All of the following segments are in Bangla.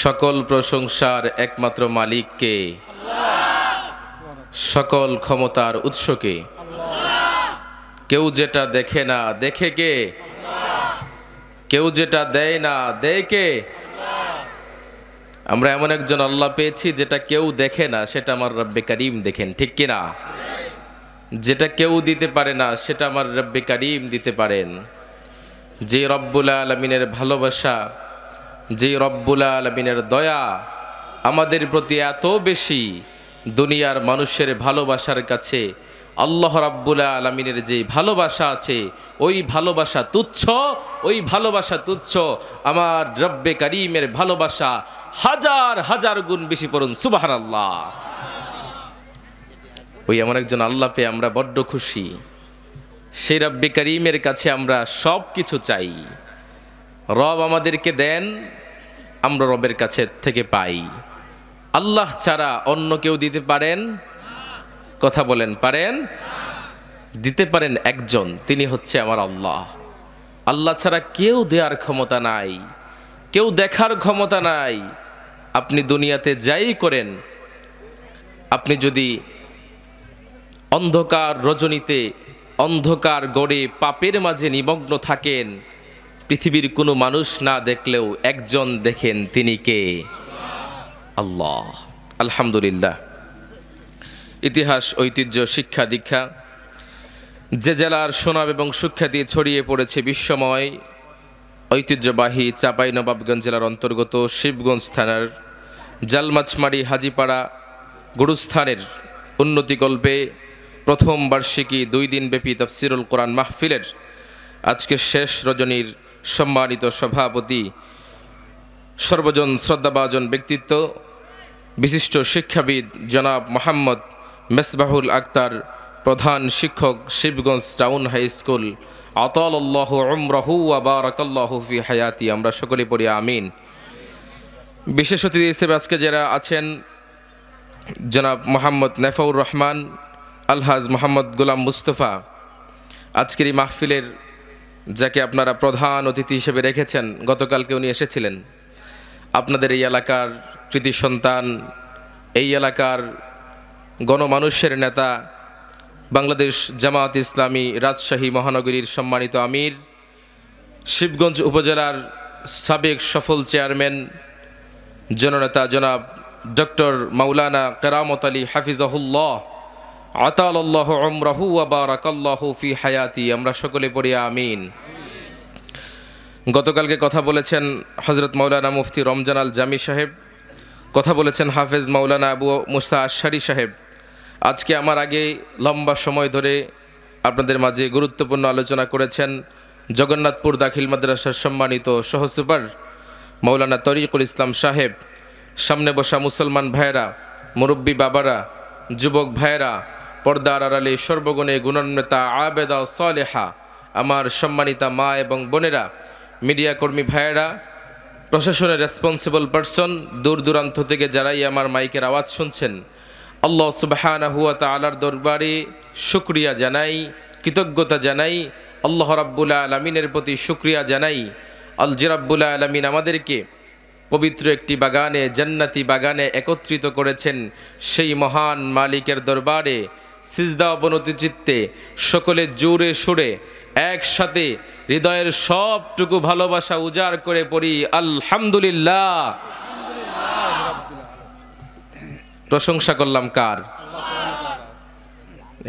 সকল প্রশংসার একমাত্র মালিককে, সকল ক্ষমতার উৎসকে। কেউ যেটা দেখে না দেখে কে? কেউ যেটা দেয় না দেয় কে? আমরা এমন একজন আল্লাহ পেয়েছি যেটা কেউ দেখে না, সেটা আমার রব্বে কারীম দেখেন, ঠিক কিনা? যেটা কেউ দিতে পারে না সেটা আমার রব্বে কারীম দিতে পারেন। যে রব্বুল আলামিনের ভালোবাসা, যে রব্বুল আলামিনের দয়া আমাদের প্রতি এত বেশি, দুনিয়ার মানুষের ভালোবাসার কাছে আল্লাহ রাব্বুল আলামিনের যে ভালোবাসা আছে ওই ভালোবাসা তুচ্ছ, ওই ভালোবাসা তুচ্ছ। আমার রব্বে কারীমের ভালোবাসা হাজার হাজার গুণ বেশি, পড়ুন সুবহানাল্লাহ। ওই এমন একজন আল্লাহ পেয়ে আমরা বড্ড খুশি। সেই রব্বে কারীমের কাছে আমরা সব কিছু চাই। রব আমাদেরকে দেন, আমরা রবের কাছে থেকে পাই। আল্লাহ ছাড়া অন্য কেউ দিতে পারেন? কথা বলেন, পারেন? দিতে পারেন একজন, তিনি হচ্ছে আমার আল্লাহ। আল্লাহ ছাড়া কেউ দেওয়ার ক্ষমতা নাই, কেউ দেখার ক্ষমতা নাই। আপনি দুনিয়াতে যাই করেন, আপনি যদি অন্ধকার রজনীতে অন্ধকার গড়ে পাপের মাঝে নিমগ্ন থাকেন, পৃথিবীর কোনো মানুষ না দেখলেও একজন দেখেন, তিনি কে? আল্লাহ। আলহামদুলিল্লাহ। ইতিহাস, ঐতিহ্য, শিক্ষা দীক্ষা যে জেলার সুনাম এবং সুখ্যাতি ছড়িয়ে পড়েছে বিশ্বময়, ঐতিহ্যবাহী চাঁপাইনবাবগঞ্জ জেলার অন্তর্গত শিবগঞ্জ থানার জালমাছমারি হাজিপাড়া গুরুস্থানের উন্নতিকল্পে প্রথম বার্ষিকী 2 দিনব্যাপী তাফসিরুল কোরআন মাহফিলের আজকের শেষ রজনীর সম্মানিত সভাপতি, সর্বজন শ্রদ্ধাভাজন ব্যক্তিত্ব, বিশিষ্ট শিক্ষাবিদ জনাব মোহাম্মদ মেসবাহুল আক্তার, প্রধান শিক্ষক, শিবগঞ্জ টাউন হাই স্কুল। আতালাল্লাহু উমরাহু ওয়া বারাকাল্লাহু ফি হায়াতি। আমরা সকলে পড়ি আমিন। বিশেষ অতিথি হিসেবে আজকে যারা আছেন, জনাব মোহাম্মদ নেফাউর রহমান, আলহাজ মোহাম্মদ গোলাম মুস্তফা। আজকের এই মাহফিলের যাকে আপনারা প্রধান অতিথি হিসেবে রেখেছেন, গতকালকে উনি এসেছিলেন। আপনাদের এই এলাকার কৃতি সন্তান, এই এলাকার গণমানুষের নেতা, বাংলাদেশ জামায়াত ইসলামী রাজশাহী মহানগরীর সম্মানিত আমির, শিবগঞ্জ উপজেলার সাবেক সফল চেয়ারম্যান, জননেতা জনাব ডক্টর মাওলানা কেরামত আলী হাফিজাহুল্লাহ, আতালাল্লাহু উমরাহু ওয়া বারাকাল্লাহু ফি হায়াতি। আমরা সকলে পড়ি আমিন। গতকালকে কথা বলেছেন হযরত মাওলানা মুফতি রমজান আল জামি সাহেব, কথা বলেছেন হাফেজ মাওলানা আবু মুসা আশারি সাহেব। আজকে আমার আগে লম্বা সময় ধরে আপনাদের মাঝে গুরুত্বপূর্ণ আলোচনা করেছেন জগন্নাথপুর দাখিল মাদ্রাসার সম্মানিত সহসুপার মাওলানা তরিকুল ইসলাম সাহেব। সামনে বসা মুসলমান ভাইয়েরা, মুরব্বী বাবারা, যুবক ভাইয়েরা, পর্দার আড়ালে সর্বগুণে গুণান্বিতা আবেদা সালেহা আমার সম্মানিতা মা এবং বোনেরা, মিডিয়া কর্মী ভাইয়েরা, প্রশাসনের রেসপন্সিবল পারসন, দূর দূরান্ত থেকে যারাই আমার মাইকের আওয়াজ শুনছেন, আল্লাহ সুবহানাহু ওয়া তাআলার দরবারে শুকরিয়া জানাই, কৃতজ্ঞতা জানাই। আল্লাহ রাব্বুল আলামিনের প্রতি শুকরিয়া জানাই। আল যে রাব্বুল আলামিন আমাদেরকে পবিত্র একটি বাগানে, জান্নাতি বাগানে একত্রিত করেছেন, সেই মহান মালিকের দরবারে সিজদা অবনত চিত্তে সকলে জোরে সুরে একসাথে হৃদয়ের সবটুকু ভালোবাসা উজাড় করে পড়ি আলহামদুলিল্লাহ। প্রশংসা করলাম কার?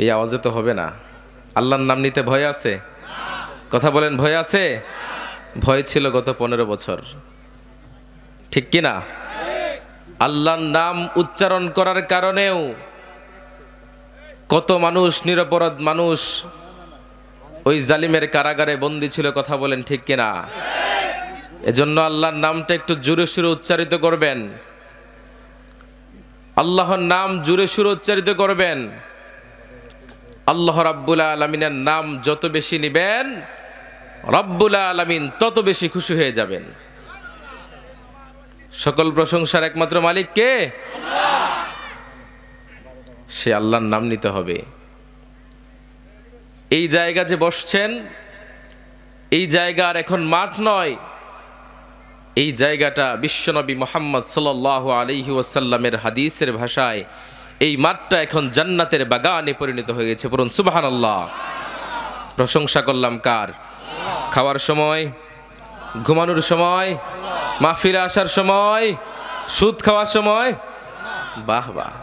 এই আওয়াজে তো হবে না। আল্লাহর নাম নিতে ভয় আছে? কথা বলেন, ভয় আছে? ভয় ছিল গত 15 বছর, ঠিক কিনা? আল্লাহর নাম উচ্চারণ করার কারণেও কত মানুষ, নিরপরাধ মানুষ ওই জালিমের কারাগারে বন্দী ছিল, কথা বলেন ঠিক কিনা? এজন্য আল্লাহর নামটা একটু জোরে সুরে উচ্চারিত করবেন। আল্লাহর নাম জোরে সুরে উচ্চারিত করবেন। আল্লাহ রাব্বুল আলামিনের নাম যত বেশি নিবেন, রাব্বুল আলামিন তত বেশি খুশি হয়ে যাবেন। সকল প্রশংসার একমাত্র মালিক কে? সে আল্লাহর নাম নিতে হবে। এই জায়গা যে বসছেন, এই জায়গা আর এখন মাঠ নয়, এই জায়গাটা বিশ্বনবী মুহাম্মদ সাল্লাল্লাহু আলাইহি ওয়াসাল্লামের হাদিসের ভাষায় এই মাঠটা এখন জান্নাতের বাগানে পরিণত হয়ে গেছে। বলুন সুবহানাল্লাহ। প্রশংসা করলাম কার? খাওয়ার সময়, ঘুমানোর সময়, মাহফিলে আসার সময়, সুদ খাওয়ার সময়। বাহ বাহ,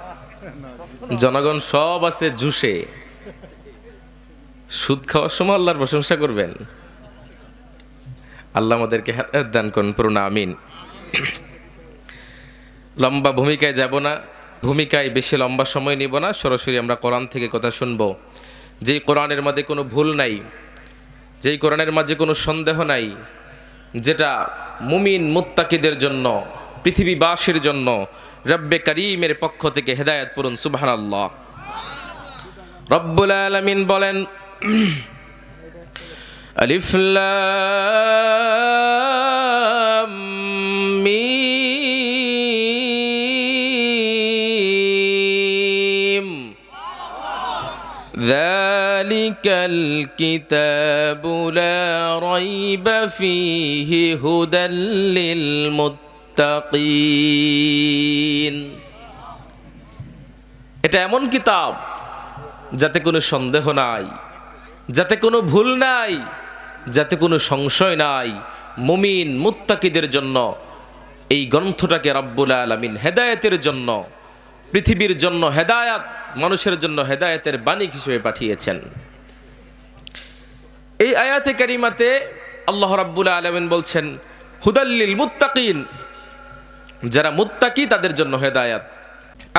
জনগণ সব আছে জুসে। সুদ খাওয়ার সময় আল্লাহর প্রশংসা করবেন। আল্লাহ আমাদেরকে হেদায়েত দান করুন, পড়ুন আমিন। লম্বা ভূমিকায় যাব না, ভূমিকায় বেশি লম্বা সময় নিব না, সরাসরি আমরা কোরআন থেকে কথা শুনব। যেই কোরআনের মাঝে কোনো ভুল নাই, যেই কোরআনের মাঝে কোনো সন্দেহ নাই, যেটা মুমিন মুত্তাকিদের জন্য, পৃথিবীবাসীর জন্য রব্বে কারীমের পক্ষ থেকে হেদায়েত। পড়ুন সুবহানাল্লাহ। রব্বুল আলামিন বলেন, আলিফ লাম মিম যালিকাল কিতাবু লা রাইবা ফীহি হুদাল লিল মুত্তাকিন। এটা এমন কিতাব যাতে কোনো সন্দেহ নাই, যাতে কোনো ভুল নাই, যাতে কোনো সংশয় নাই। মুমিন মুত্তাকিদের জন্য এই গ্রন্থটাকে রব্বুল আলামিন হেদায়েতের জন্য, পৃথিবীর জন্য হেদায়েত, মানুষের জন্য হেদায়েতের বাণী হিসেবে পাঠিয়েছেন। এই আয়াতে কারিমাতে আল্লাহ রাব্বুল আলামিন বলছেন হুদাল লিল মুত্তাকিন, যারা মুত্তাকি তাদের জন্য হেদায়েত।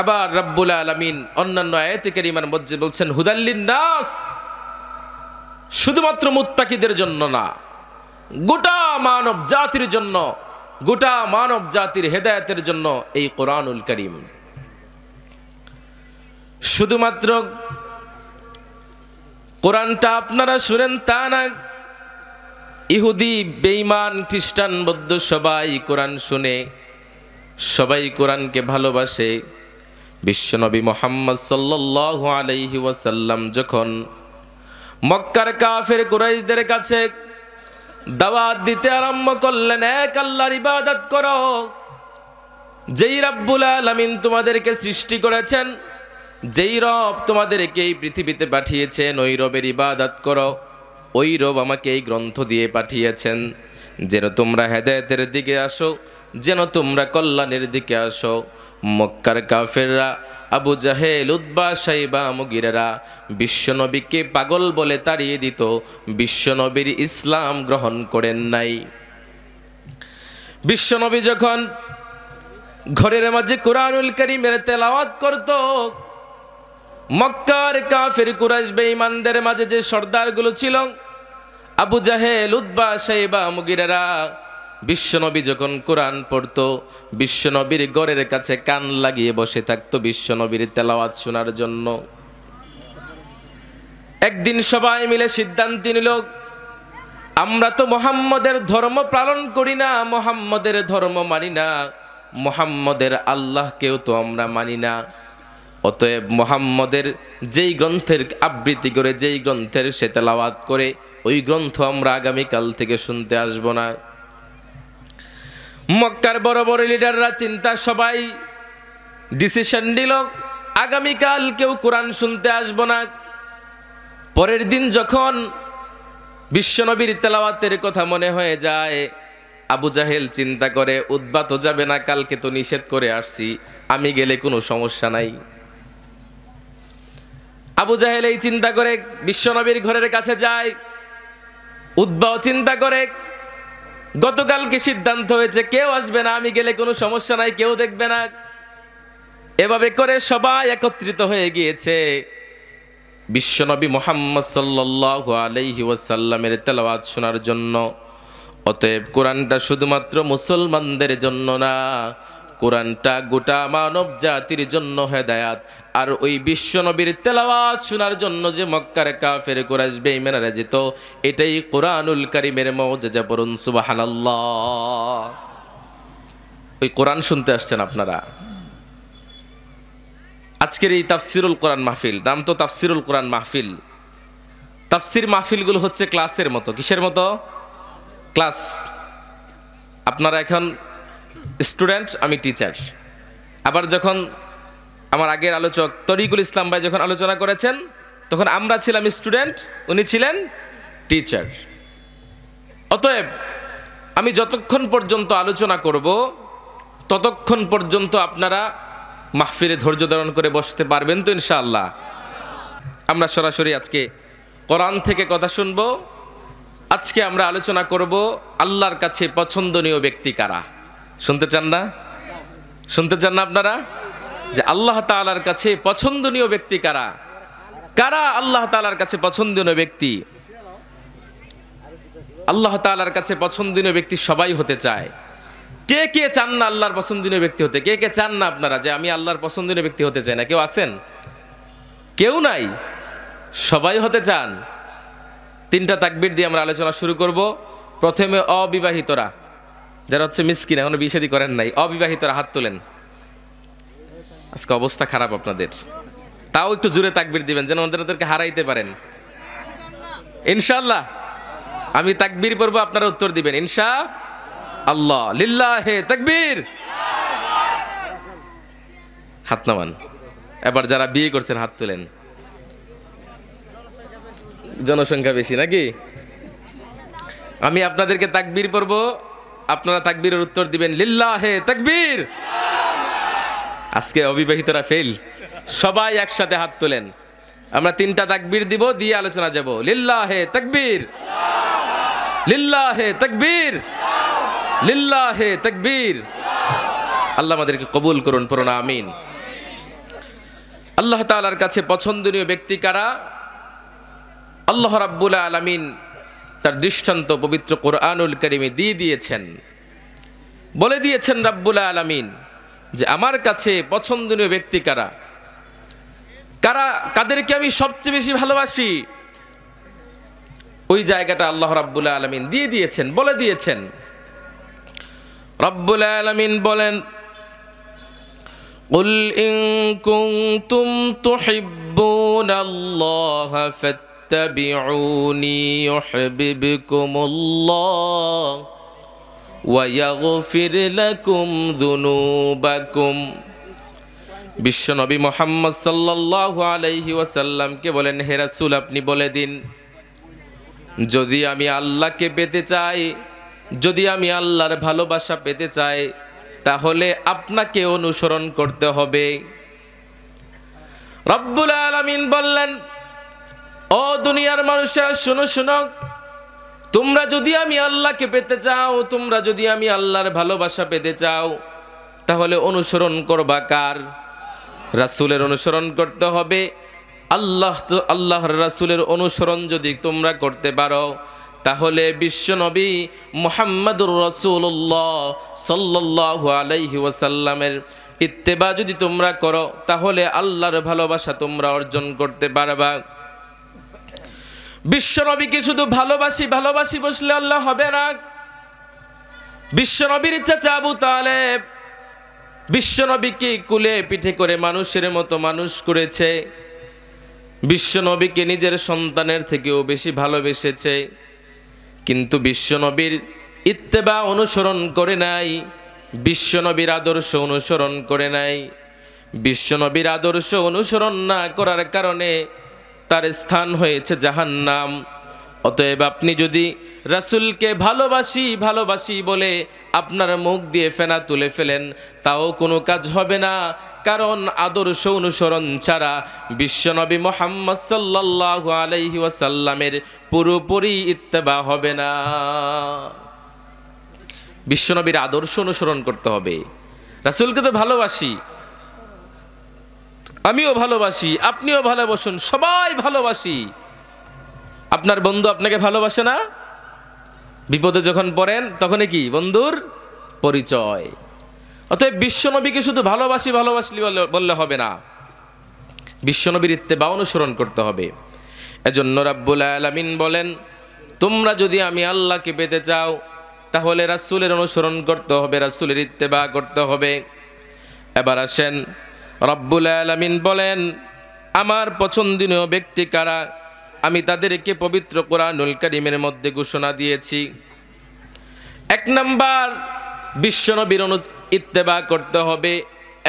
আবার রব্বুল আলামিন অন্যান্য আয়াতে কারিমার মধ্যে বলছেন হুদাল লিন নাস, শুধুমাত্র মুত্তাকিদের জন্য না, গোটা মানব জাতির জন্য, গোটা মানব জাতির হেদায়েতের জন্য এই কোরআনুল কারীম। শুধুমাত্র কোরআনটা আপনারা শুনেন তা না, ইহুদি, বেঈমান, খ্রিস্টান, বৌদ্ধ সবাই কোরআন শুনে, সবাই কোরআনকে ভালোবাসে। বিশ্বনবী মুহাম্মদ সাল্লাল্লাহু আলাইহি ওয়াসাল্লাম যখন মক্কার কাফের কুরাইশদের কাছে দাওয়াত দিতে আরম্ভ করলেন, এক আল্লাহর ইবাদত করো, যেই রব্বুল আলামিন তোমাদেরকে সৃষ্টি করেছেন, যেই রব তোমাদেরকে এই পৃথিবীতে পাঠিয়েছেন, ওই রবের ইবাদত করো। ওই রব আমাকে এই গ্রন্থ দিয়ে পাঠিয়েছেন যেন তোমরা হেদায়েতের দিকে আসো, যেন তোমরা কল্যাণের দিকে আসো। মক্কার কাফেররা, আবু জাহেল, উতবা, শাইবা, মুগিরারা বিশ্বনবীকে পাগল বলে তাড়িয়ে দিত। বিশ্বনবীর ইসলাম গ্রহণ করেন নাই। বিশ্বনবী যখন ঘরের মাঝে কোরআনুল কারীমের তেলাওয়াত করত, মক্কার কাফের কুরাইশ বেঈমানদের মাঝে যে সর্দারগুলো ছিল, আবু জাহেল, উতবা, শাইবা, মুগিরারা, বিশ্বনবী যখন কোরআন পড়তো, বিশ্বনবীর ঘরের কাছে কান লাগিয়ে বসে থাকতো বিশ্বনবীর তেলাওয়াত শোনার জন্য। একদিন সবাই মিলে সিদ্ধান্ত নিল, আমরা তো মুহাম্মদের ধর্ম পালন করি না, মুহাম্মদের ধর্ম মানি না, মুহাম্মদের আল্লাহকেও তো আমরা মানি না। অতএব মুহাম্মদের যেই গ্রন্থের আবৃত্তি করে, যেই গ্রন্থের সে তেলাওয়াত করে, ওই গ্রন্থ আমরা আগামীকাল থেকে শুনতে আসব না। মক্কার বড় বড় লিডাররা চিন্তা, সবাই ডিসিশন নিল, আগামীকাল কেউ কোরআন শুনতে আসব না। পরের দিন যখন বিশ্বনবীর তেলাওয়াতের কথা মনে হয়ে যায়, আবু জাহেল চিন্তা করে, উতবা তো যাবে না, কালকে তো নিষেধ করে আসছি, আমি গেলে কোনো সমস্যা নাই। আবু জাহেল এই চিন্তা করে বিশ্বনবীর ঘরের কাছে যায়। উতবাও চিন্তা করে, গতকালকে সিদ্ধান্ত হয়েছে কেউ আসবে না, আমি গেলে কোনো সমস্যা নাই, কেউ দেখবে না। এভাবে করে সবাই একত্রিত হয়ে গিয়েছে বিশ্বনবী মুহাম্মদ সাল্লাল্লাহু আলাইহি ওয়াসাল্লামের তেলাওয়াত শোনার জন্য। অতএব কোরআনটা শুধুমাত্র মুসলমানদের জন্য না, কোরআনটা গোটা মানব জাতির জন্য হেদায়াত। আর ওই বিশ্বনবীর তেলাওয়াত শোনার জন্য যে মক্কার কাফের কুরাইশ বেঈমানরা যেত, এটাই কোরআনুল কারীমের মুজিজা। পড়ুন সুবহানাল্লাহ। ওই কোরআন শুনতে আসছেন আপনারা। আজকের এই তাফসিরুল কোরআন মাহফিল, নাম তো তাফসিরুল কোরআন মাহফিল। তাফসির মাহফিলগুলো হচ্ছে ক্লাসের মতো। কিসের মতো? ক্লাস। আপনারা এখন স্টুডেন্ট, আমি টিচার। আবার যখন আমার আগের আলোচক তরিকুল ইসলাম ভাই যখন আলোচনা করেছেন, তখন আমরা ছিলাম স্টুডেন্ট, উনি ছিলেন টিচার। অতএব আমি যতক্ষণ পর্যন্ত আলোচনা করব ততক্ষণ পর্যন্ত আপনারা মাহফিলে ধৈর্য ধারণ করে বসতে পারবেন তো ইনশাআল্লাহ? আমরা সরাসরি আজকে কোরআন থেকে কথা শুনবো। আজকে আমরা আলোচনা করব আল্লাহর কাছে পছন্দনীয় ব্যক্তি কারা। শুনতে চান না? শুনতে চান না আপনারা যে আল্লাহ তাআলার কাছে পছন্দনীয় ব্যক্তি কারা? কারা আল্লাহ তাআলার কাছে পছন্দনীয় ব্যক্তি? আল্লাহ তাআলার কাছে পছন্দনীয় ব্যক্তি সবাই হতে চায়। কে কে চান না আল্লাহর পছন্দনীয় ব্যক্তি হতে? কে কে চান না আপনারা যে আমি আল্লাহর পছন্দনীয় ব্যক্তি হতে চাই না? কেউ আছেন? কেউ নাই, সবাই হতে চান। তিনটা তাকবীর দিয়ে আমরা আলোচনা শুরু করব। প্রথমে অবিবাহিতরা, যারা হচ্ছে মিসকিন, এখনো বিয়ে শাদী করেন নাই, অবিবাহিতরা হাত তোলেন। আজকে অবস্থা খারাপ আপনাদের, তাও একটু জোরে তাকবীর দিবেন যেন ওদেরকে হারাইতে পারেন ইনশাআল্লাহ। আমি তাকবীর পড়বো, আপনারা উত্তর দিবেন ইনশাআল্লাহ। লিল্লাহে তাকবীর। হাত নামান। এবার যারা বিয়ে করছেন হাত তোলেন। জনসংখ্যা বেশি নাকি? আমি আপনাদেরকে তাকবীর পড়বো, আপনারা তাকবীরের উত্তর দিবেন লিল্লাহে তাকবীর। আজকে অবিবাহিতরা ফেল, সবাই একসাথে হাত তোলেন। আমরা তিনটা তাকবীর দিব, দিয়ে আলোচনা যাব। লিল্লাহে তাকবীর, লিল্লাহে তাকবীর, লিল্লাহে তাকবীর। আল্লাহ আমাদেরকে কবুল করুন, পড়ুন আমিন। আল্লাহ তাআলার কাছে পছন্দনীয় ব্যক্তি কারা? আল্লাহ রাব্বুল আলামিন তার দৃষ্টান্ত পবিত্র কোরআনুল কারীমে দিয়ে দিয়েছেন, বলে দিয়েছেন রাব্বুল আলামিন যে আমার কাছে পছন্দনীয় ব্যক্তি কারা, কারা, কাদেরকে আমি সবচেয়ে বেশি ভালোবাসি। ওই জায়গাটা আল্লাহ রাব্বুল আলামিন দিয়ে দিয়েছেন, বলে দিয়েছেন। রাব্বুল আলামিন বলেন, কুল ইন কুনতুম তুহিব্বুনাল্লাহা ফাত্তাবিউনি ইউহিব্বুকুমুল্লাহ ওয়া ইয়াগফির লাকুম যুনুবাকুম। বিশ্বনবী মুহাম্মদ সাল্লাল্লাহু আলাইহি ওয়াসাল্লামকে বলেন, হে রাসূল আপনি বলে দিন, যদি আমি আল্লাহকে পেতে চাই, যদি আমি আল্লাহর ভালোবাসা পেতে চাই, তাহলে আপনাকে অনুসরণ করতে হবে। রব্বুল আলামিন বললেন, ও দুনিয়ার মানুষেরা শোনো শোনো, তোমরা যদি আমি আল্লাহকে পেতে চাও, তোমরা যদি আমি আল্লাহর ভালোবাসা পেতে চাও, তাহলে অনুসরণ করবা কার? রাসূলের অনুসরণ করতে হবে। আল্লাহর রাসূলের অনুসরণ যদি তোমরা করতে পারো, তাহলে বিশ্বনবী মুহাম্মদুর রাসূলুল্লাহ সাল্লাল্লাহু আলাইহি ওয়াসাল্লামের ইত্তেবা যদি তোমরা করো, তাহলে আল্লাহর ভালোবাসা তোমরা অর্জন করতে পারবা। বিশ্বনবীকে শুধু ভালোবাসি ভালোবাসি বসলে আল্লাহ হবে না। বিশ্বনবীর চাচা আবু তালেব বিশ্বনবীকে কুলে পিঠে করে মানুষের মতো মানুষ করেছে, বিশ্বনবীকে নিজের সন্তানের থেকেও বেশি ভালোবেসেছে, কিন্তু বিশ্বনবীর ইত্তেবা অনুসরণ করে নাই, বিশ্বনবীর আদর্শ অনুসরণ করে নাই। বিশ্বনবীর আদর্শ অনুসরণ না করার কারণে তার স্থান হয়েছে জাহান্নাম। অতএব আপনি যদি রাসূলকে ভালোবাসি ভালোবাসি বলে আপনার মুখ দিয়ে ফেনা তুলে ফেলেন, তাও কোনো কাজ হবে না, কারণ আদর্শ অনুসরণ ছাড়া বিশ্বনবী মুহাম্মদ সাল্লাল্লাহু আলাইহি ওয়াসাল্লামের পুরোপুরি ইত্তেবা হবে না। বিশ্বনবীর আদর্শ অনুসরণ করতে হবে। রাসূলকে তো ভালোবাসি, আমিও ভালোবাসি, আপনিও ভালোবাসুন, সবাই ভালোবাসি। আপনার বন্ধু আপনাকে ভালোবাসে না? বিপদে যখন পড়েন তখনই কি বন্ধুর পরিচয়। অতএব বিশ্বনবীকে শুধু ভালোবাসি ভালোবাসি বললে হবে না, বিশ্বনবীর ইত্তেবা অনুসরণ করতে হবে। এজন্য রাব্বুল আলামিন বলেন, তোমরা যদি আমি আল্লাহকে পেতে চাও, তাহলে রাসূলের অনুসরণ করতে হবে, রাসূলের ইত্তেবা করতে হবে। এবার আসেন, রাব্বুল আলামিন বলেন, আমার পছন্দনীয় ব্যক্তি কারা, আমি তাদেরকে পবিত্র কোরআনুল কারীমের মধ্যে ঘোষণা দিয়েছি। এক নাম্বার বিশ্বনবীর ইত্তেবা করতে হবে,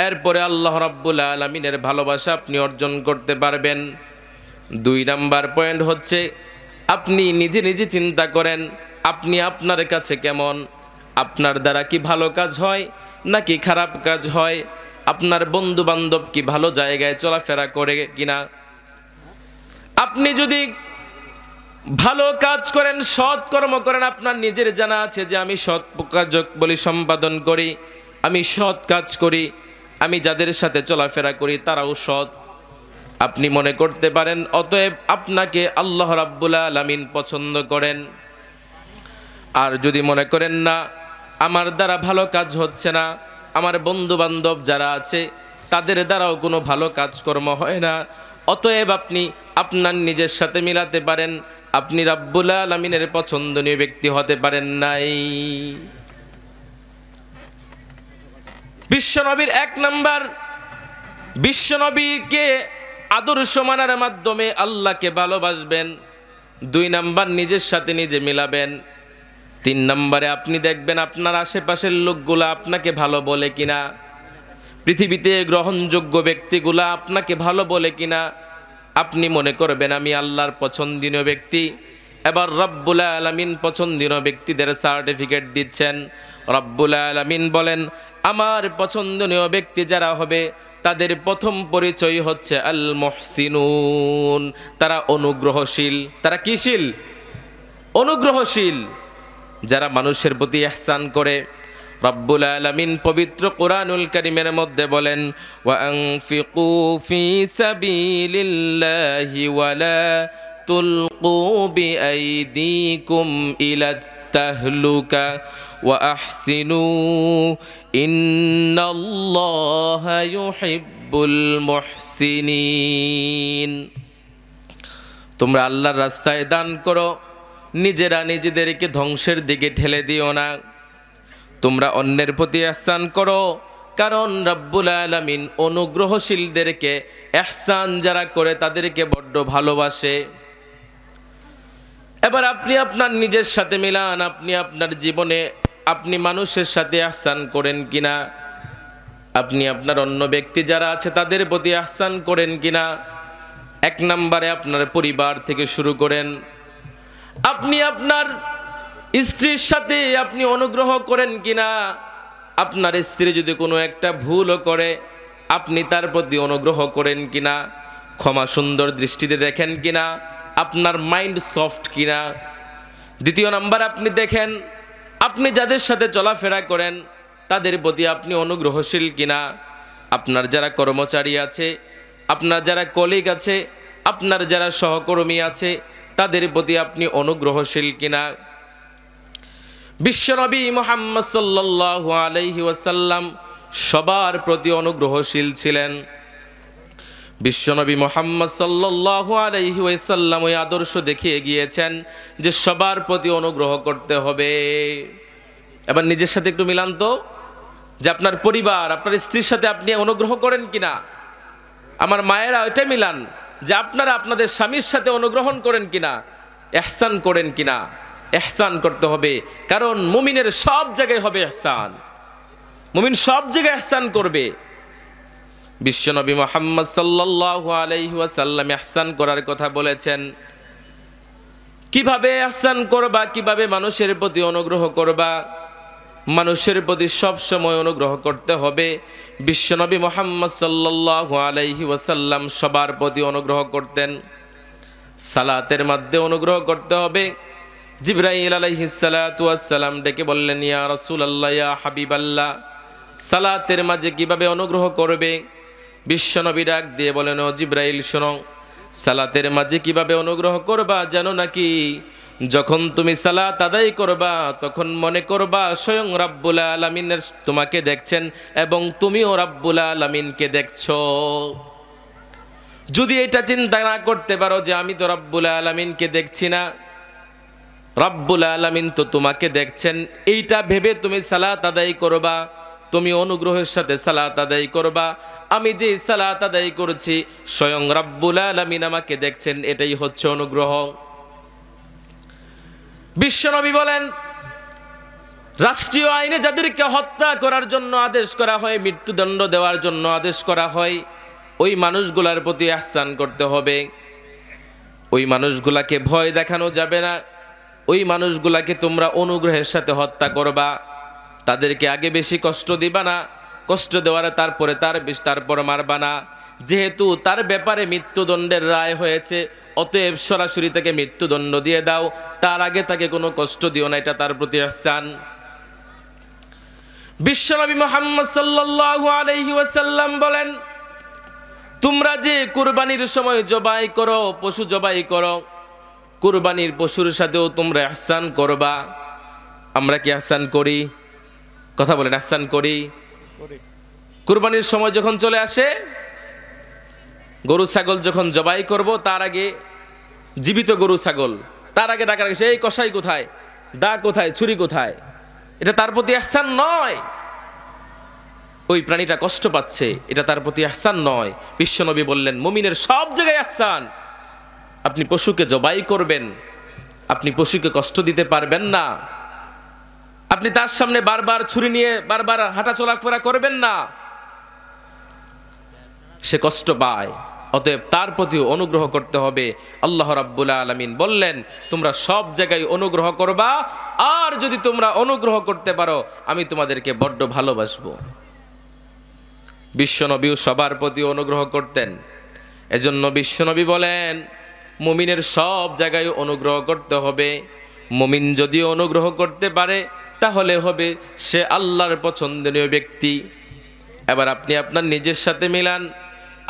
এরপরে আল্লাহ রাব্বুল আলামিনের ভালোবাসা আপনি অর্জন করতে পারবেন। 2 নাম্বার পয়েন্ট হচ্ছে আপনি নিজে নিজে চিন্তা করেন আপনি আপনার কাছে কেমন, আপনার দ্বারা কি ভালো কাজ হয় নাকি খারাপ কাজ হয়, আপনার বন্ধু বান্ধব কি ভালো জায়গায় চলাফেরা করে কিনা। আপনি যদি ভালো কাজ করেন, সৎ কর্ম করেন, আপনার নিজের জানা আছে যে আমি সৎ কাজ বলি সম্পাদন করি, আমি সৎ কাজ করি, আমি যাদের সাথে চলাফেরা করি তারাও সৎ, আপনি মনে করতে পারেন অতএব আপনাকে আল্লাহ রাব্বুল আলামিন পছন্দ করেন। আর যদি মনে করেন না আমার দ্বারা ভালো কাজ হচ্ছে না, আমার বন্ধু বান্ধব যারা আছে তাদের দ্বারাও কোনো ভালো কাজকর্ম হয় না, অতএব আপনি আপনার নিজের সাথে মিলাতে পারেন আপনি রাব্বুল আলামিনের পছন্দনীয় ব্যক্তি হতে পারেন নাই। বিশ্বনবীর 1 নাম্বার, বিশ্বনবীকে আদর্শ মানার মাধ্যমে আল্লাহকে ভালোবাসবেন। 2 নাম্বার নিজের সাথে নিজে মিলাবেন। 3 নাম্বারে আপনি দেখবেন আপনার আশেপাশের লোকগুলা আপনাকে ভালো বলে কিনা, পৃথিবীতে গ্রহণযোগ্য ব্যক্তিগুলা আপনাকে ভালো বলে কিনা। আপনি মনে করবেন আমি আল্লাহর পছন্দনীয় ব্যক্তি। এবার রব্বুল আলামিন পছন্দনীয় ব্যক্তিদের সার্টিফিকেট দিচ্ছেন। রব্বুল আলামিন বলেন আমার পছন্দনীয় ব্যক্তি যারা হবে তাদের প্রথম পরিচয় হচ্ছে আল মুহসিনুন, তারা অনুগ্রহশীল। তারা কিশীল? অনুগ্রহশীল, যারা মানুষের প্রতি ইহসান করে। রব্বুল আলামিন পবিত্র কোরআনুল কারীমের মধ্যে বলেন ওয়া আনফিকু ফি সাবিলিল্লাহি ওয়া লা তুলকু বিআইদিকুম ইলাত তাহলুকা ওয়া আহসিনু ইন্নাল্লাহা ইউহিব্বুল মুহসিনিন। তোমরা আল্লাহর রাস্তায় দান করো, নিজেরা নিজেদেরকে ধ্বংসের দিকে ঠেলে দিও না। তোমরা অন্যের প্রতি ইহসান করো, কারণ রব্বুল আলামিন অনুগ্রহশীলদেরকে, ইহসান যারা করে তাদেরকে বড্ড ভালোবাসে। এবার আপনি আপনার নিজের সাথে মিলান, আপনি আপনার জীবনে আপনি মানুষের সাথে ইহসান করেন কিনা, আপনি আপনার অন্য ব্যক্তি যারা আছে তাদের প্রতি ইহসান করেন কিনা। 1 নম্বরে আপনার পরিবার থেকে শুরু করেন। আপনি আপনার স্ত্রীর সাথে আপনি অনুগ্রহ করেন কিনা, আপনার স্ত্রী যদি কোনো একটা ভুলও করে আপনি তার প্রতি অনুগ্রহ করেন কিনা, ক্ষমা সুন্দর দৃষ্টিতে দেখেন কিনা, আপনার মাইন্ড সফট কিনা। 2 নম্বর আপনি দেখেন আপনি যাদের সাথে চলাফেরা করেন তাদের প্রতি আপনি অনুগ্রহশীল কিনা, আপনার যারা কর্মচারী আছে, আপনার যারা কলিগ আছে, আপনার যারা সহকর্মী আছে তাদের প্রতি আপনি অনুগ্রহশীল কিনা। বিশ্বনবী মুহাম্মদ সাল্লাল্লাহু আলাইহি ওয়াসাল্লাম সবার প্রতি অনুগ্রহশীল ছিলেন। বিশ্বনবী মুহাম্মদ সাল্লাল্লাহু আলাইহি ওয়াসাল্লাম ওই আদর্শ দেখিয়ে গিয়েছেন যে সবার প্রতি অনুগ্রহ করতে হবে। এবার নিজের সাথে একটু মিলান তো, যে আপনার পরিবার, আপনার স্ত্রীর সাথে আপনি অনুগ্রহ করেন কিনা। আমার মায়েরা ওইটা মিলান যে আপনারা আপনাদের স্বামীর সাথে অনুগ্রহণ করেন কিনা, ইহসান করেন কিনা। ইহসান করতে হবে, কারণ মুমিনের সব জায়গায় হবে ইহসান, মুমিন সব জায়গায় ইহসান করবে। বিশ্বনবী মুহাম্মদ সাল্লাল্লাহু আলাইহি ওয়াসাল্লাম ইহসান করার কথা বলেছেন। কিভাবে ইহসান করবা, কিভাবে মানুষের প্রতি অনুগ্রহ করবা। মানুষের প্রতি সব সময় অনুগ্রহ করতে হবে। বিশ্বনবী মুহাম্মদ সাল্লাল্লাহু আলাইহি ওয়াসাল্লাম সবার প্রতি অনুগ্রহ করতেন। সালাতের মধ্যে অনুগ্রহ করতে হবে। জিবরাইল আলাইহিস সালাতু ওয়াস সালাম ডেকে বললেন ইয়া রাসূলুল্লাহ, ইয়া হাবিবাল্লাহ, সালাতের মাঝে কিভাবে অনুগ্রহ করবে। বিশ্বনবী ডাক দিয়ে বলেন ও জিবরাইল শোনো, সালাতের মাঝে কিভাবে অনুগ্রহ করবা জানো নাকি? যখন তুমি সালাত আদায় করবা তখন মনে করবা স্বয়ং রাব্বুল আলামিন তোমাকে দেখছেন এবং তুমিও রাব্বুল আলামিনকে দেখছো। যদি এটা চিন্তা না করতে পারো যে আমি তো রাব্বুল আলামিনকে দেখছি না, রাব্বুল আলামিন তো তোমাকে দেখছেন, এইটা ভেবে তুমি সালাত আদায় করবা, তুমি অনুগ্রহের সাথে সালাত আদায় করবা। আমি যে সালাত আদায় করছি স্বয়ং রাব্বুল আলামিন আমাকে দেখছেন, এটাই হচ্ছে অনুগ্রহ। বিশ্বনবী বলেন রাষ্ট্রীয় আইনে যাদেরকে হত্যা করার জন্য আদেশ করা হয়, মৃত্যুদণ্ড দেওয়ার জন্য আদেশ করা হয়, ওই মানুষগুলার প্রতি ইহসান করতে হবে। ওই মানুষগুলাকে ভয় দেখানো যাবে না। ওই মানুষগুলাকে তোমরা অনুগ্রহের সাথে হত্যা করবা। তাদেরকে আগে বেশি কষ্ট দিবা না, কষ্ট দেওয়ার তারপর মারবা না। যেহেতু তার ব্যাপারে মৃত্যুদণ্ডের রায় হয়েছে, অতএব সরাসরি তাকে মৃত্যুদণ্ড দিয়ে দাও, তার আগে তাকে কোনো কষ্ট দিও না। এটা তার প্রতি ইহসান। বিশ্বনবী মুহাম্মদ সাল্লাল্লাহু আলাইহি ওয়াসাল্লাম বলেন, তোমরা যে কুরবানির সময় জবাই করো, পশু জবাই করো, কুরবানির পশুর সাথেও তোমরা ইহসান করবা। আমরা কি ইহসান করি? কথা বলেন, ইহসান করি? কুরবানির সময় যখন চলে আসে, গরু ছাগল যখন জবাই করব, তার আগে জীবিত গরু ছাগল, তার আগে ডাকা রাখে, এই কসাই কোথায়, দা কোথায়, ছুরি কোথায়? এটা তার প্রতি ইহসান নয়। ওই প্রাণীটা কষ্ট পাচ্ছে, এটা তার প্রতি ইহসান নয়। বিশ্বনবী বললেন, মুমিনের সব জায়গায় ইহসান। আপনি পশুকে জবাই করবেন, আপনি পশুকে কষ্ট দিতে পারবেন না। আপনি তার সামনে বারবার ছুরি নিয়ে বারবার হাঁটা চলাফেরা করবেন না, সে কষ্ট পায়। অতএব তার প্রতি অনুগ্রহ করতে হবে। আল্লাহ রাব্বুল আলামিন বললেন, তোমরা সব জায়গায় অনুগ্রহ করবা, আর যদি তোমরা অনুগ্রহ করতে পারো আমি তোমাদেরকে বড্ড ভালোবাসবো। বিশ্বনবীও সবার প্রতি অনুগ্রহ করতেন। এজন্য বিশ্বনবী বলেন, মুমিনের সব জায়গায় অনুগ্রহ করতে হবে। মুমিন যদি অনুগ্রহ করতে পারে তাহলে হবে সে আল্লাহর পছন্দনীয় ব্যক্তি। এবার আপনি আপনার নিজের সাথে মিলান,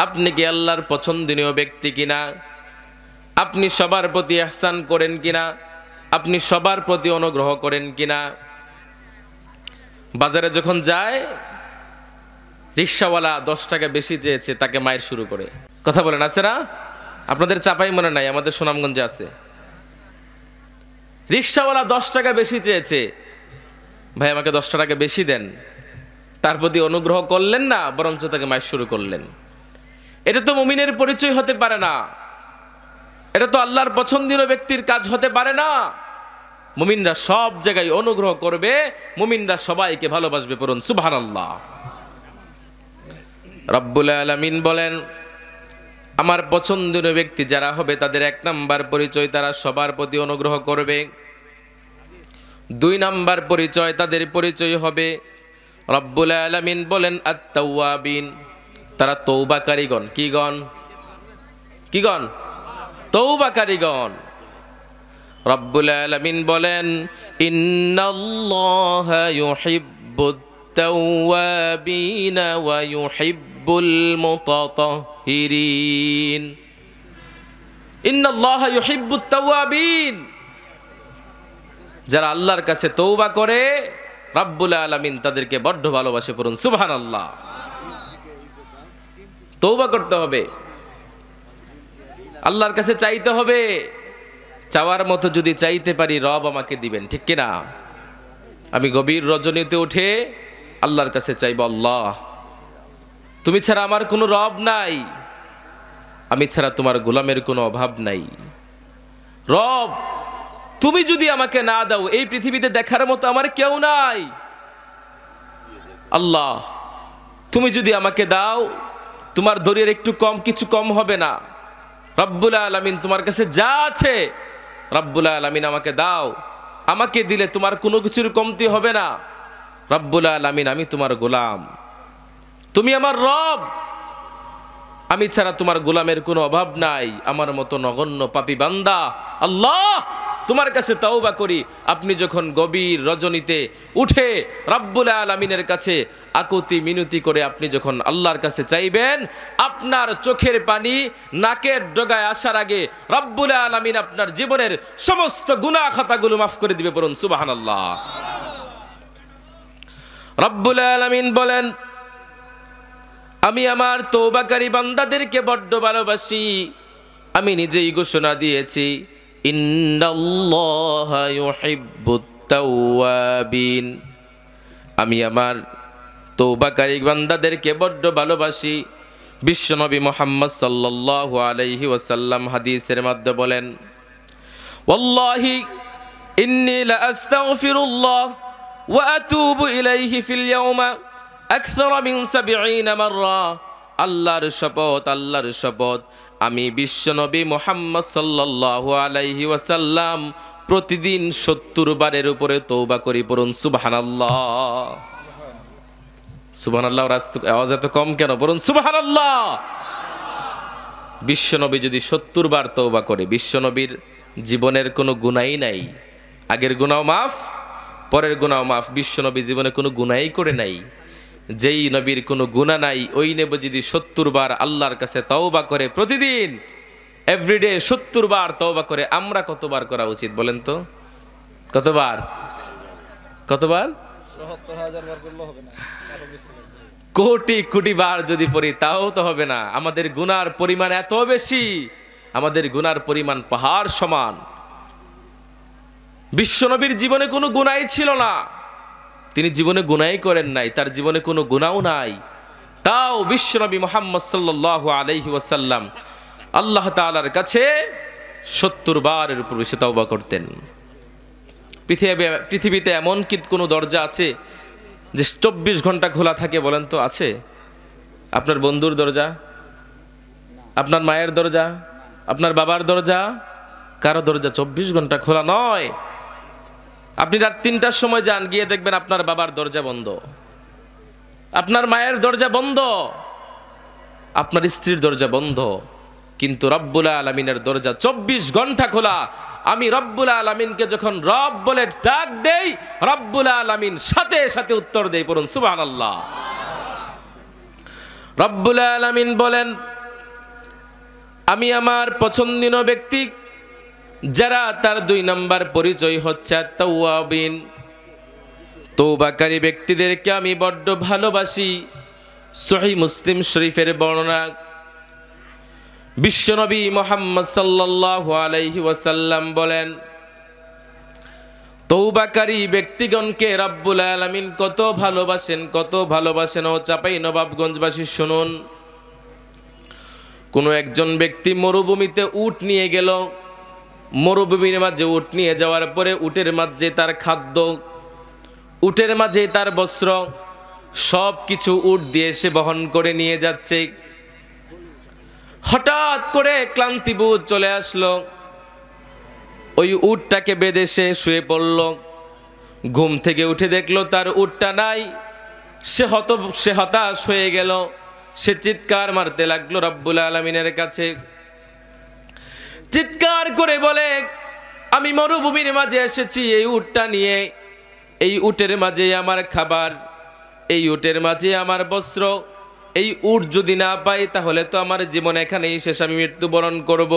আপনি কি আল্লাহর পছন্দনীয় ব্যক্তি কিনা? আপনি সবার প্রতি ইহসান করেন কিনা? আপনি সবার প্রতি অনুগ্রহ করেন কিনা? বাজারে যখন যায়, রিক্সাওয়ালা 10 টাকা বেশি চেয়েছে, তাকে মায়ের শুরু করে। কথা বলেন, আছে না? আপনাদের চাপাই মনে নাই, আমাদের সুনামগঞ্জে আছে। রিক্সাওয়ালা 10 টাকা বেশি চেয়েছে, ভাই আমাকে 10 টাকা বেশি দেন। তার প্রতি অনুগ্রহ করলেন না, বরঞ্চ তাকে মায়ের শুরু করলেন। এটা তো মুমিনের পরিচয় হতে পারে না। এটা তো আল্লাহর পছন্দনীয় ব্যক্তির কাজ হতে পারে না। মুমিনরা সব জায়গায় অনুগ্রহ করবে, মুমিনরা সবাইকে ভালোবাসবে। পড়ুন সুবহানাল্লাহ। রব্বুল আলামিন বলেন, আমার পছন্দনীয় ব্যক্তি যারা হবে তাদের 1 নাম্বার পরিচয়, তারা সবার প্রতি অনুগ্রহ করবে। 2 নাম্বার পরিচয়, তাদের পরিচয় হবে, রব্বুল আলামিন বলেন, আত-তাওয়াবিন, তারা তওবাকারীগণ। কিগণ? তওবাকারীগণ। রব্বুল আলামিন বলেন, ইন্নাল্লাহা ইউহিব্বুত তাওয়াবিনা ওয়া ইউহিব্বুল মুতাতাহহিরিন। ইন্নাল্লাহা ইউহিব্বুত তাওয়াবিন, যারা আল্লাহর কাছে তওবা করে রব্বুল আলামিন তাদেরকে বড্ড ভালোবাসে। পড়ুন সুবহানাল্লাহ। তওবা করতে হবে, আল্লাহর কাছে চাইতে হবে। চাওয়ার মতো যদি চাইতে পারি, রব আমাকে দিবেন, ঠিক কিনা? আমি গভীর রজনীতে উঠে আল্লাহর কাছে চাইব, আল্লাহ তুমি ছাড়া আমার কোনো রব নাই, আমি ছাড়া তোমার গোলামের কোনো অভাব নাই। রব তুমি যদি আমাকে না দাও, এই পৃথিবীতে দেখার মতো আমার কেউ নাই। আল্লাহ তুমি যদি আমাকে দাও, তোমার দরিয়ার একটু কম, কিছু কম হবে না। রব্বুল আলামিন তোমার কাছে যা আছে, রব্বুল আলামিন আমাকে দাও। আমাকে দিলে তোমার কোনো কিছুর কমতি হবে না। রব্বুল আলামিন আমি তোমার গোলাম, তুমি আমার রব, আমি ছাড়া তোমার গোলামের কোনো অভাব নাই। আমার মতো নগণ্য পাপী বান্দা, আল্লাহ তোমার কাছে তওবা করি। আপনি যখন গভীর রজনীতে উঠে রব্বুল আলামিনের কাছে আকুতি মিনতি করে আপনি যখন আল্লাহর কাছে চাইবেন, আপনার চোখের পানি নাকের ডগায় আসার আগে রব্বুল আলামিন আপনার জীবনের সমস্ত গুনাহ খাতাগুলো মাফ করে দিবে। বলুন সুবহানাল্লাহ। রব্বুল আলামিন বলেন, আমি আমার তওবাকারী বান্দাদেরকে বড্ড ভালোবাসি। আমি নিজেই ঘোষণা দিয়েছি, ইন্নাল্লাহা ইউহিব্বুত তাওয়াবিন, আমি আমার তওবাকারী বান্দাদেরকে বড্ড ভালোবাসি। বিশ্বনবী মুহাম্মদ সাল্লাল্লাহু আলাইহি ওয়াসাল্লাম হাদিসের মধ্যে বলেন, ওয়াল্লাহি ইন্নী লা আস্তাগফিরুল্লাহ ওয়া আতুবু ইলাইহি ফিল ইয়াউমা আকসারা মিন 70 মাররা। আল্লাহর শপথ, আমি বিশ্বনবী মুহাম্মদ সাল্লাল্লাহু আলাইহি ওয়াসাল্লাম প্রতিদিন 70 বারের উপরে তওবা করি। পড়ুন সুবহানাল্লাহ। সুবহানাল্লাহ। আওয়াজ এত কম কেন? পড়ুন সুবহানাল্লাহ। বিশ্বনবী যদি 70 বার তওবা করে, বিশ্বনবীর জীবনের কোনো গুনাহই নাই, আগের গুনাহ মাফ, পরের গুনাহ মাফ, বিশ্বনবী জীবনে কোনো গুনাহই করে নাই। যেই নবীর কোনো গুনাহ নাই, ওই নবী যদি 70 বার আল্লাহর কাছে তওবা করে প্রতিদিন, এভরিডে 70 বার তওবা করে, আমরা কতবার করা উচিত বলেন তো? কতবার? ৭০,০০০ বার করলে হবে না, আরো বেশি লাগবে। কোটি বার যদি পড়ি তাও তো হবে না। আমাদের গুনার পরিমাণ এত বেশি, আমাদের গুনার পরিমাণ পাহাড় সমান। বিশ্বনবীর জীবনে কোনো গুনাহই ছিল না, তিনি জীবনে গুনাহই করেন নাই, তার জীবনে কোনো গুনাহও নাই। তাও বিশ্বনবী মুহাম্মদ সাল্লাল্লাহু আলাইহি ওয়াসাল্লাম আল্লাহ তাআলার কাছে 70 বারের উপর বেশি তওবা করতেন। পৃথিবীতে এমন কি কোনো দরজা আছে যে 24 ঘন্টা খোলা থাকে বলেন তো? আছে? আপনার বন্ধুর দরজা, আপনার মায়ের দরজা, আপনার বাবার দরজা, কারো দরজা 24 ঘন্টা খোলা নয়। আপনি রাত 3টার সময় যান, গিয়ে দেখবেন আপনার বাবার দরজা বন্ধ, আপনার মায়ের দরজা বন্ধ, আপনার স্ত্রীর দরজা বন্ধ, কিন্তু রব্বুল আলামিনের দরজা 24 ঘন্টা খোলা। আমি রব্বুল আলামিনকে যখন রব বলে ডাক দেই, রব্বুল আলামিন সাথে সাথে উত্তর দেই। পড়ুন সুবহানাল্লাহ। রব্বুল আলামিন বলেন, আমি আমার পছন্দনীয় ব্যক্তি যারা তার 2 নম্বর পরিচয় হচ্ছে তাওয়াবিন, তওবাকারী ব্যক্তিদেরকে আমি বড্ড ভালোবাসি। সহিহ মুসলিম শরীফের বর্ণনা, বিশ্বনবী মুহাম্মদ সাল্লাল্লাহু আলাইহি ওয়াসাল্লাম বলেন, তওবাকারী ব্যক্তিগণকে রব্বুল আলামিন কত ভালোবাসেন। ও চাপাই নবাবগঞ্জবাসী শুনুন। কোন একজন ব্যক্তি মরুভূমিতে উট নিয়ে গেল, মরুভূমির মাঝে উট নিয়ে যাওয়ার পরে উটের মাঝে তার খাদ্য, উটের মাঝে তার বস্ত্র, সব কিছু উট দিয়ে সে বহন করে নিয়ে যাচ্ছে। হঠাৎ করে ক্লান্তিবোধ চলে আসলো, ওই উটটাকে বেঁধে সে শুয়ে পড়ল। ঘুম থেকে উঠে দেখলো তার উটটা নাই। সে হতাশ হয়ে গেল, সে চিৎকার মারতে লাগলো রব্বুল আলামিনের কাছে। চিৎকার করে বলে, আমি মরুভূমির মাঝে এসেছি এই উটটা নিয়ে, এই উটের মাঝে আমার খাবার, এই উটের মাঝে আমার বস্ত্র, এই উট যদি না পাই তাহলে তো আমার জীবন এখানেই শেষ, আমি মৃত্যুবরণ করব।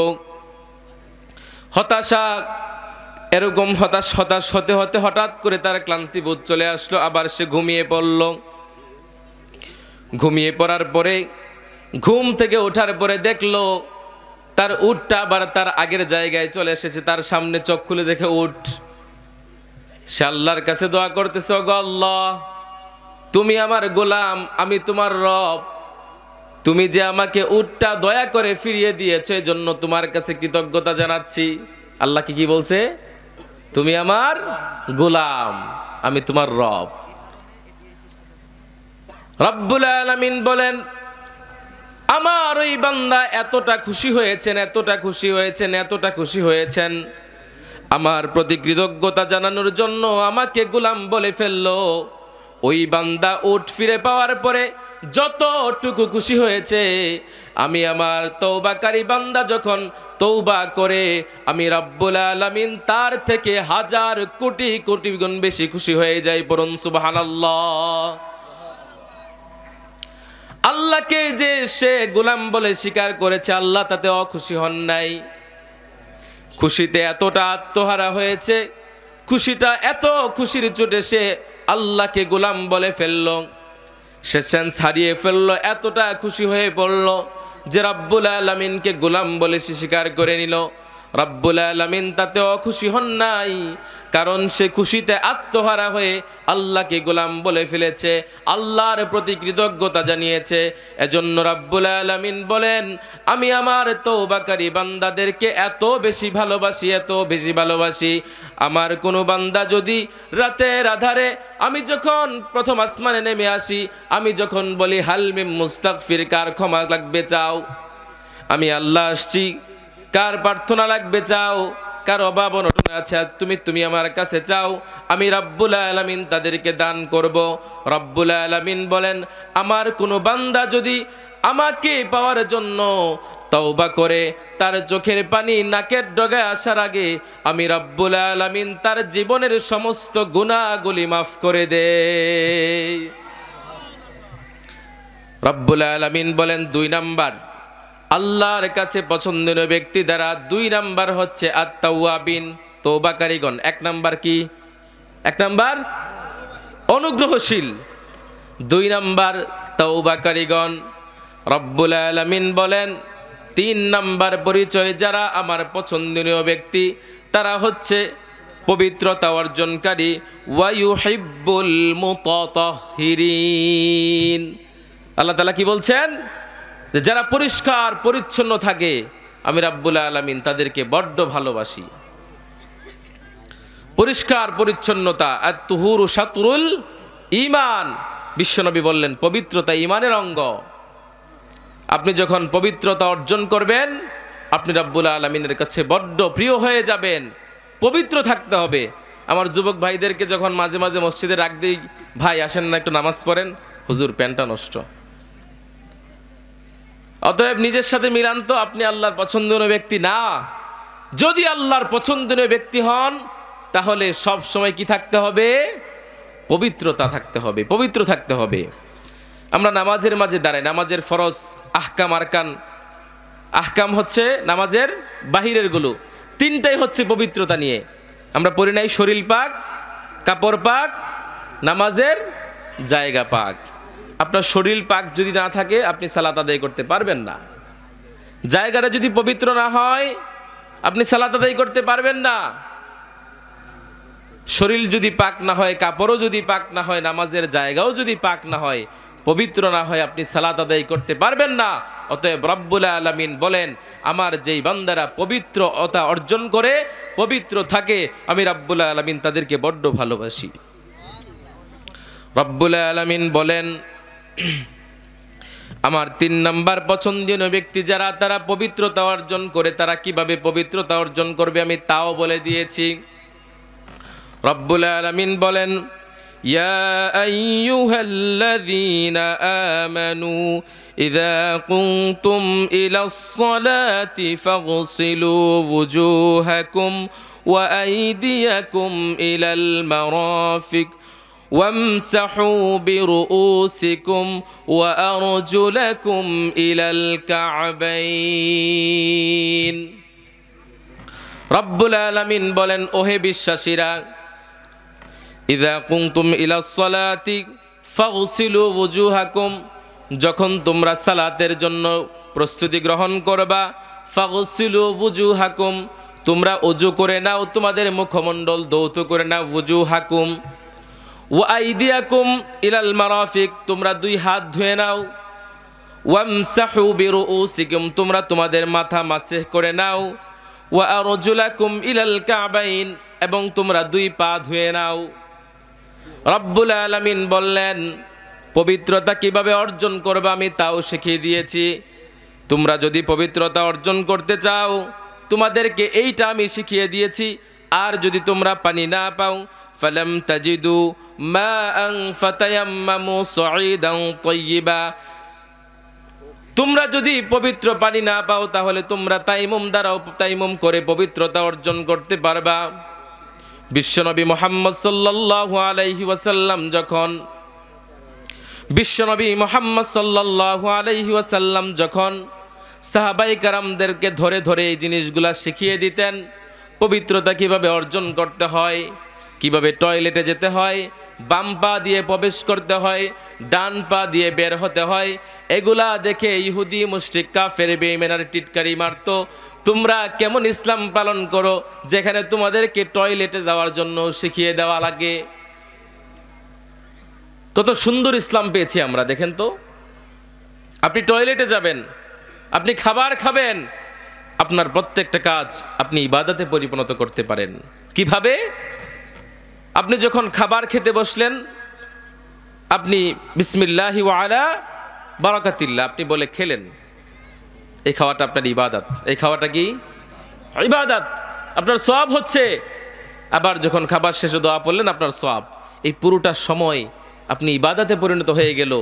এরকম হতাশ হতে হতে হঠাৎ করে তার ক্লান্তিবোধ চলে আসলো, আবার সে ঘুমিয়ে পড়ল। ঘুমিয়ে পড়ার পরে ঘুম থেকে ওঠার পরে দেখলো তার উটটা আবার তার আগের জায়গায় চলে এসেছে, তার সামনে চোখ খুলে দেখে উট। সে আল্লাহর কাছে দোয়া করতেছে, ওগো আল্লাহ, তুমি আমার গোলাম, আমি তোমার রব, তুমি যে আমাকে উটটা দয়া করে ফিরিয়ে দিয়েছো এই জন্য তোমার কাছে কৃতজ্ঞতা জানাচ্ছি। আল্লাহ কি বলছে? তুমি আমার গোলাম, আমি তোমার রব। রব্বুল আলামিন বলেন, আমার ওই বান্দা এতটা খুশি হয়েছেন, আমার প্রতি কৃতজ্ঞতা জানানোর জন্য আমাকে গোলাম বলে ফেললো। ওই বান্দা উট ফিরে পাওয়ার পরে যতটুকু খুশি হয়েছে, আমি আমার তওবাকারী বান্দা যখন তওবা করে, আমি রব্বুল আলামিন তার থেকে 1000 কোটি গুণ বেশি খুশি হয়ে যায়। পড়ুন সুবহানাল্লাহ। আল্লাহকে যে সে গোলাম বলে স্বীকার করেছে, আল্লাহ তাতে অখুশি হন নাই। খুশিতে এতটা আত্মহারা হয়েছে, এত খুশির চোটে সে আল্লাহকে গোলাম বলে ফেলল, সে সেন্স হারিয়ে ফেলল, এতটা খুশি হয়ে পড়ল যে রব্বুল আলামিনকে গোলাম বলে সে স্বীকার করে নিল। রব্বুল আলামিন তাতেও খুশি হন নাই, কারণ সে খুশিতে আত্মহারা হয়ে আল্লাহকে গোলাম বলে ফেলেছে, আল্লাহর প্রতি কৃতজ্ঞতা জানিয়েছে। এজন্য রব্বুল আলামিন বলেন, আমি আমার তওবাকারী বান্দাদেরকে এত বেশি ভালোবাসি, এত বেশি ভালোবাসি, আমার কোনো বান্দা যদি রাতের আধারে আমি যখন প্রথম আসমানে নেমে আসি, আমি যখন বলি হাল মিন মুস্তাগফির, কার ক্ষমা লাগবে চাও, আমি আল্লাহ আসছি, কার প্রার্থনা লাগবে চাও, কার অভাব অনটন আছে তুমি আমার কাছে চাও, আমি রব্বুল আলামিন তাদেরকে দান করব। রব্বুল আলামিন বলেন, আমার কোনো বান্দা যদি আমাকে পাওয়ার জন্য তওবা করে, তার চোখের পানি নাকের ডগায় আসার আগে আমি রব্বুল আলামিন তার জীবনের সমস্ত গুনাহগুলি মাফ করে দেই। রব্বুল আলামিন বলেন 2 নাম্বার আল্লাহর কাছে পছন্দনীয় ব্যক্তি দ্বারা, 2 নাম্বার হচ্ছে আত-তাওয়াবিন, তওবাকারীগণ। 1 নাম্বার কি? 1 নাম্বার অনুগ্রহশীল, 2 নাম্বার তওবাকারীগণ। রব্বুল আলামিন বলেন 3 নাম্বার পরিচয় যারা আমার পছন্দনীয় ব্যক্তি, তারা হচ্ছে পবিত্রতা অর্জনকারী, ওয়া ইউহিব্বুল মুতাতাহহিরিন। আল্লাহ তাআলা কি বলছেন? যে যারা পরিষ্কার পরিচ্ছন্ন থাকে আমি রব্বুল আলামিন তাদেরকে বড্ড ভালোবাসি। পরিষ্কার পরিচ্ছন্নতা আত-তুহুরু শাতরুল ঈমান, বিশ্বনবী বললেন পবিত্রতা ঈমানের অঙ্গ। আপনি যখন পবিত্রতা অর্জন করবেন, আপনি রব্বুল আলামিনের কাছে বড্ড প্রিয় হয়ে যাবেন। পবিত্র থাকতে হবে। আমার যুবক ভাইদেরকে যখন মাঝে মাঝে মসজিদে ডাক দিই, ভাই আসেন না একটু নামাজ পড়েন, হুজুর প্যান্টটা নষ্ট। অতএব নিজের সাথে মিলান তো, আপনি আল্লাহর পছন্দনীয় ব্যক্তি না। যদি আল্লাহর পছন্দনীয় ব্যক্তি হন, তাহলে সব সময় কি থাকতে হবে? পবিত্রতা থাকতে হবে, পবিত্র থাকতে হবে। আমরা নামাজের মাঝে দাঁড়াই, নামাজের ফরজ আহকাম আরকান, আহকাম হচ্ছে নামাজের বাহিরের গুলো, 3টাই হচ্ছে পবিত্রতা নিয়ে। আমরা পড়ি নাই শরীর পাক, কাপড় পাক, নামাজের জায়গা পাক। আপনার শরীর পাক যদি না থাকে, আপনি সালাত আদায় করতে পারবেন না। জায়গাটা যদি পবিত্র না হয়, আপনি সালাত আদায় করতে পারবেন না। শরীর যদি পাক না হয়, কাপড়ও যদি পাক না হয়, নামাজের জায়গাও যদি পাক না হয়, পবিত্র না হয়, আপনি সালাত আদায় করতে পারবেন না। অতএব রব্বুল আলামিন বলেন, আমার যেই বান্দারা পবিত্রতা অর্জন করে, পবিত্র থাকে, আমি রব্বুল আলামিন তাদেরকে বড্ড ভালোবাসি। রব্বুল আলামিন বলেন, আমার 3 নাম্বার পছন্দনীয় ব্যক্তি যারা, তারা পবিত্রতা অর্জন করে। তারা কিভাবে পবিত্রতা অর্জন করবে আমি তাও বলে দিয়েছি। রব্বুল আলামিন বলেন, ইয়া আইয়ুহাল্লাযীনা আমানু ইযা কুনতুম ইলাস সালাতি ফাগসিলু ওয়ুজুহাকুম ওয়া আইদিয়াকুম ইলাল মারাফিক وامسحوا برؤوسكم وأرجلكم إلى الكعبين। রব্বুল আলামিন বলেন, ওহে বিশ্বাসীরা, ইযা কুনতুম ইলাস সালাতি ফাগসিলু ওয়ুজুহাকুম, যখন তোমরা সালাতের জন্য প্রস্তুতি গ্রহণ করবা, ফাগসিলু ওয়ুজুহাকুম, তোমরা ওযু করে নাও, তোমাদের মুখমণ্ডল ধৌত করে নাও, ওয়ুজুহাকুম ওয়া আইদিয়াকুম ইলাল মারাফিক, তোমরা 2 হাত ধুয়ে নাও, ওয়ামসাহু বিরুউসিকুম, তোমরা তোমাদের মাথা মাসহ করে নাও, ওয়া আরজুলাকুম ইলাল কাবাইন, এবং তোমরা 2 পা ধুয়ে নাও। রব্বুল আলামিন বললেন, পবিত্রতা কিভাবে অর্জন করবে আমি তাও শিখিয়ে দিয়েছি। তোমরা যদি পবিত্রতা অর্জন করতে চাও, তোমাদেরকে এইটা আমি শিখিয়ে দিয়েছি। আর যদি তোমরা পানি না পাও, ফালাম তাজিদু মাআন ফাতায়াম্মামু সাঈদান তাইয়্যিবা, তোমরা যদি পবিত্র পানি না পাও, তাহলে তোমরা তাইমুম দ্বারাও তাইমুম করে পবিত্রতা অর্জন করতে পারবা। বিশ্বনবী মুহাম্মদ সাল্লাল্লাহু আলাইহি ওয়াসাল্লাম যখন সাহাবায়ে কেরামদেরকে ধরে ধরে এই জিনিসগুলা শিখিয়ে দিতেন, পবিত্রতা কিভাবে অর্জন করতে হয়, কিভাবে টয়লেটে যেতে হয়, বাম পা দিয়ে প্রবেশ করতে হয়, ডান পা দিয়ে বের হতে হয়, এগুলা দেখে ইহুদি মুশরিক কাফের বেঈমানের টিটকারি মারত। তোমরা কেমন ইসলাম পালন করো যেখানে তোমাদেরকে টয়লেটে যাওয়ার জন্য শিখিয়ে দেওয়া লাগে। কত সুন্দর ইসলাম পেয়েছি আমরা, দেখেন তো। আপনি টয়লেটে যাবেন, আপনি খাবার খাবেন, আপনার প্রত্যেকটা কাজ আপনি ইবাদতে পরিণত করতে পারেন। কিভাবে? আপনি যখন খাবার খেতে বসলেন, আপনি বিসমিল্লাহি ওয়া আলা বারাকাতিল্লাহ আপনি বলে খেলেন, এই খাওয়াটা আপনার ইবাদত। এই খাওয়াটা কি ইবাদত, আপনার সওয়াব হচ্ছে। আবার যখন খাবার শেষে দোয়া পড়লেন, আপনার সওয়াব। এই পুরোটা সময় আপনি ইবাদতে পরিণত হয়ে গেল।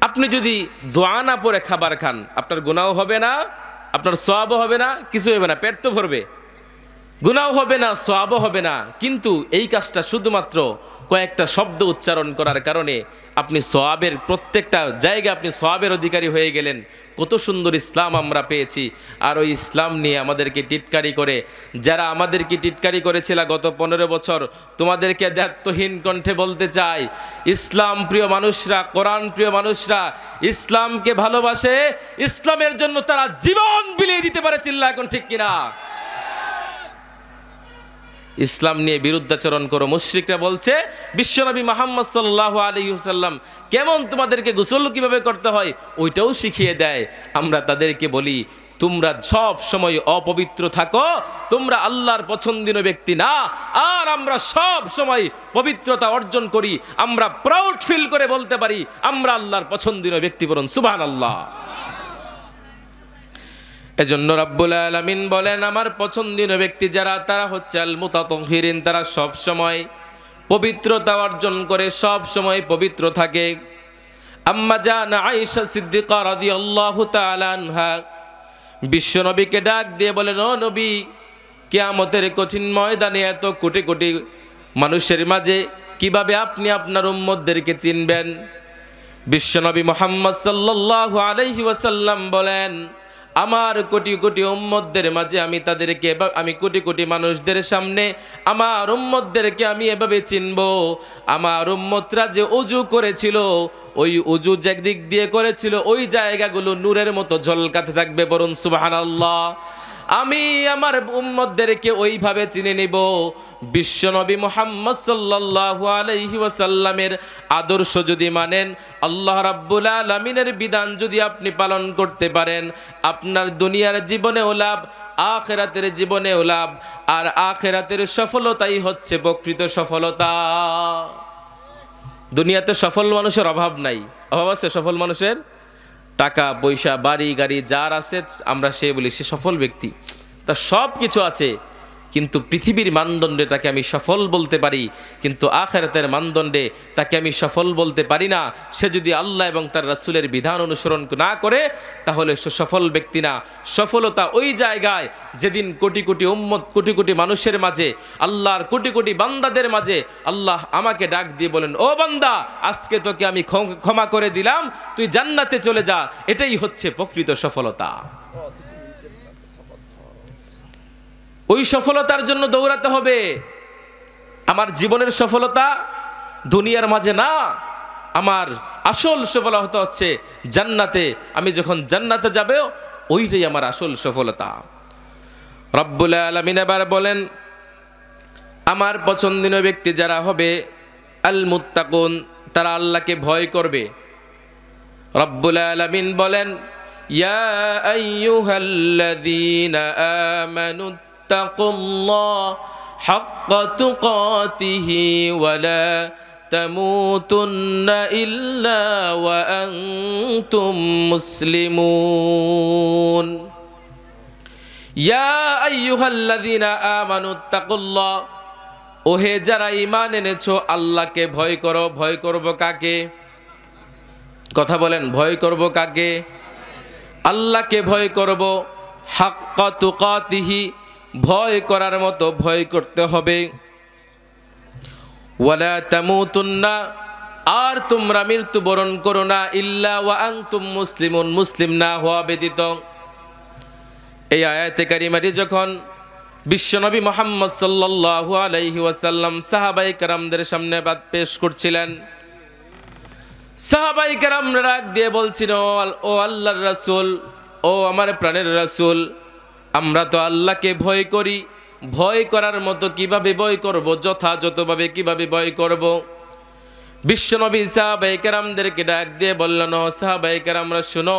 আপনি যদি দোয়া না পড়ে খাবার খান, আপনার গুনাহও হবে না, আপনার সওয়াবও হবে না, কিছু হবে না, পেট তো ভরবে, গুনাহও হবে না, সওয়াবও হবে না। কিন্তু এই কাজটা শুধুমাত্র কয়েকটা শব্দ উচ্চারণ করার কারণে আপনি সওয়াবের প্রত্যেকটা জায়গায় আপনি সওয়াবের অধিকারী হয়ে গেলেন। কত সুন্দর ইসলাম আমরা পেয়েছি। আর ওই ইসলাম নিয়ে আমাদেরকে টিটকারি করে, যারা আমাদেরকে টিটকারি করেছিল গত 15 বছর, তোমাদেরকে দায়িত্বহীন কণ্ঠে বলতে চাই, ইসলাম প্রিয় মানুষরা, কোরআন প্রিয় মানুষরা ইসলামকে ভালোবাসে, ইসলামের জন্য তারা জীবন বিলিয়ে দিতে পারে। চিল্লা এখন ঠিক কিনা? ইসলাম নিয়ে বিরুদ্ধাচরণ করো। মুশরিকরা বলছে বিশ্বনবী মুহাম্মদ সাল্লাল্লাহু আলাইহি ওয়াসাল্লাম কেমন তোমাদেরকে গোসল কিভাবে করতে হয় ওইটাও শিখিয়ে দেয়। আমরা তাদেরকে বলি, তোমরা সব সময় অপবিত্র থাকো, তোমরা আল্লাহর পছন্দনীয় ব্যক্তি না। আর আমরা সব সময় পবিত্রতা অর্জন করি, আমরা প্রাউড ফিল করে বলতে পারি আমরা আল্লাহর পছন্দনীয় ব্যক্তি। বলুন সুবহানাল্লাহ। এজন্য রাব্বুল আলামিন বলেন, আমার পছন্দনীয় ব্যক্তি যারা, তারা হচ্ছে আল মুতাতাহহিরিন, তারা সব সময় পবিত্রতা অর্জন করে, সব সময় পবিত্র থাকে। আম্মা জান আয়েশা সিদ্দিকা রাদিয়াল্লাহু তাআলা আনহা বিশ্ব নবীকে ডাক দিয়ে বলেন, ও নবী, কিয়ামতের কঠিন ময়দানে এত কোটি কোটি মানুষের মাঝে কিভাবে আপনি আপনার উম্মতদেরকে চিনবেন? বিশ্ব নবী মুহাম্মদ সাল্লাল্লাহু আলাইহি ওয়াসাল্লাম বলেন, আমার কোটি কোটি উম্মতদের মাঝে আমি কোটি কোটি মানুষদের সামনে আমার উম্মতদেরকে আমি এভাবে চিনব। আমার উম্মতরা যে ওযু করেছিল, ওই ওযু যে দিক দিয়ে করেছিল, ওই জায়গাগুলো নূরের মতো ঝলকাতে থাকবে। বলুন সুবহানাল্লাহ। আমি আমার উম্মতদেরকে ওইভাবে চিনে নিব। বিশ্বনবী মুহাম্মদ সাল্লাল্লাহু আলাইহি ওয়াসাল্লামের আদর্শ যদি মানেন, আল্লাহ রাব্বুল আলামিনের বিধান যদি আপনি পালন করতে পারেন, আপনার দুনিয়ার জীবনেও লাভ, আখিরাতের জীবনেও লাভ। আর আখিরাতের সফলতাই হচ্ছে প্রকৃত সফলতা। দুনিয়াতে সফল মানুষের অভাব নাই। অভাব আছে সফল মানুষের? টাকা পয়সা বাড়ি গাড়ি যার আছে আমরা সে বলি সে সফল ব্যক্তি, তার সব কিছু আছে, কিন্তু পৃথিবীর মানদণ্ডে তাকে আমি সফল বলতে পারি, কিন্তু আখিরাতের মানদণ্ডে তাকে আমি সফল বলতে পারি না। সে যদি আল্লাহ এবং তার রাসূলের বিধান অনুসরণ না করে তাহলে সে সফল ব্যক্তি না। সফলতা ওই জায়গায় যেদিন কোটি কোটি উম্মত, কোটি কোটি মানুষের মাঝে, আল্লাহর কোটি কোটি বান্দাদের মাঝে আল্লাহ আমাকে ডাক দিয়ে বলেন, ও বান্দা, আজকে তোকে আমি ক্ষমা করে দিলাম, তুই জান্নাতে চলে যা। এটাই হচ্ছে প্রকৃত সফলতা। ওই সফলতার জন্য দৌড়াতে হবে। আমার জীবনের সফলতা দুনিয়ার মাঝে না, আমার আসল সফলতা হচ্ছে জান্নাতে। আমি যখন জান্নাতে যাব, ওইটাই আমার আসল সফলতা। রব্বুল আলামিন এবার বলেন, আমার পছন্দনীয় ব্যক্তি যারা হবে আল মুত্তাকুন, তারা আল্লাহকে ভয় করবে। রব্বুল আলামিন বলেন, ইয়া আইয়ুহাল্লাযীনা আমানু তাকুল্লাহ হাক্কা তুকাতিহি ওয়া লা তামুতুন্না ইল্লা ওয়া আনতুম মুসলিমুন। ইয়া আইয়ুহাল্লাযীনা আমানু তাকুল্লাহ, ওহে যারা ঈমান এনেছো, আল্লাহকে ভয় করো। ভয় করব কাকে? কথা বলেন, ভয় করব কাকে? আল্লাহকে ভয় করব। হাক্কা তুকাতিহি, ভয় করার মতো ভয় করতে হবে। ওয়ালা তামুতুন্না, আর তোমরা মৃত্যুবরণ করো না, ইল্লা ওয়া আনতুম মুসলিমুন, মুসলিম না হওয়া ব্যতীত। এই আয়াতে কারিমাটি যখন বিশ্বনবী মুহাম্মদ সাল্লাল্লাহু আলাইহি ওয়াসাল্লাম সাহাবায়ে কেরামদের সামনে পেশ করছিলেন, সাহাবায়ে কেরামরা ডাক দিয়ে বলছিল, ও আল্লাহর রাসূল, ও আমার প্রাণের রাসূল, আমরা তো আল্লাহকে ভয় করি, ভয় করার মতো কিভাবে ভয় করব, যথাযথভাবে কিভাবে ভয় করব? বিশ্বনবী সাহাবায়ে কেরামদেরকে ডাক দিয়ে বললেন, ও সাহাবায়ে কেরামরা শুনো,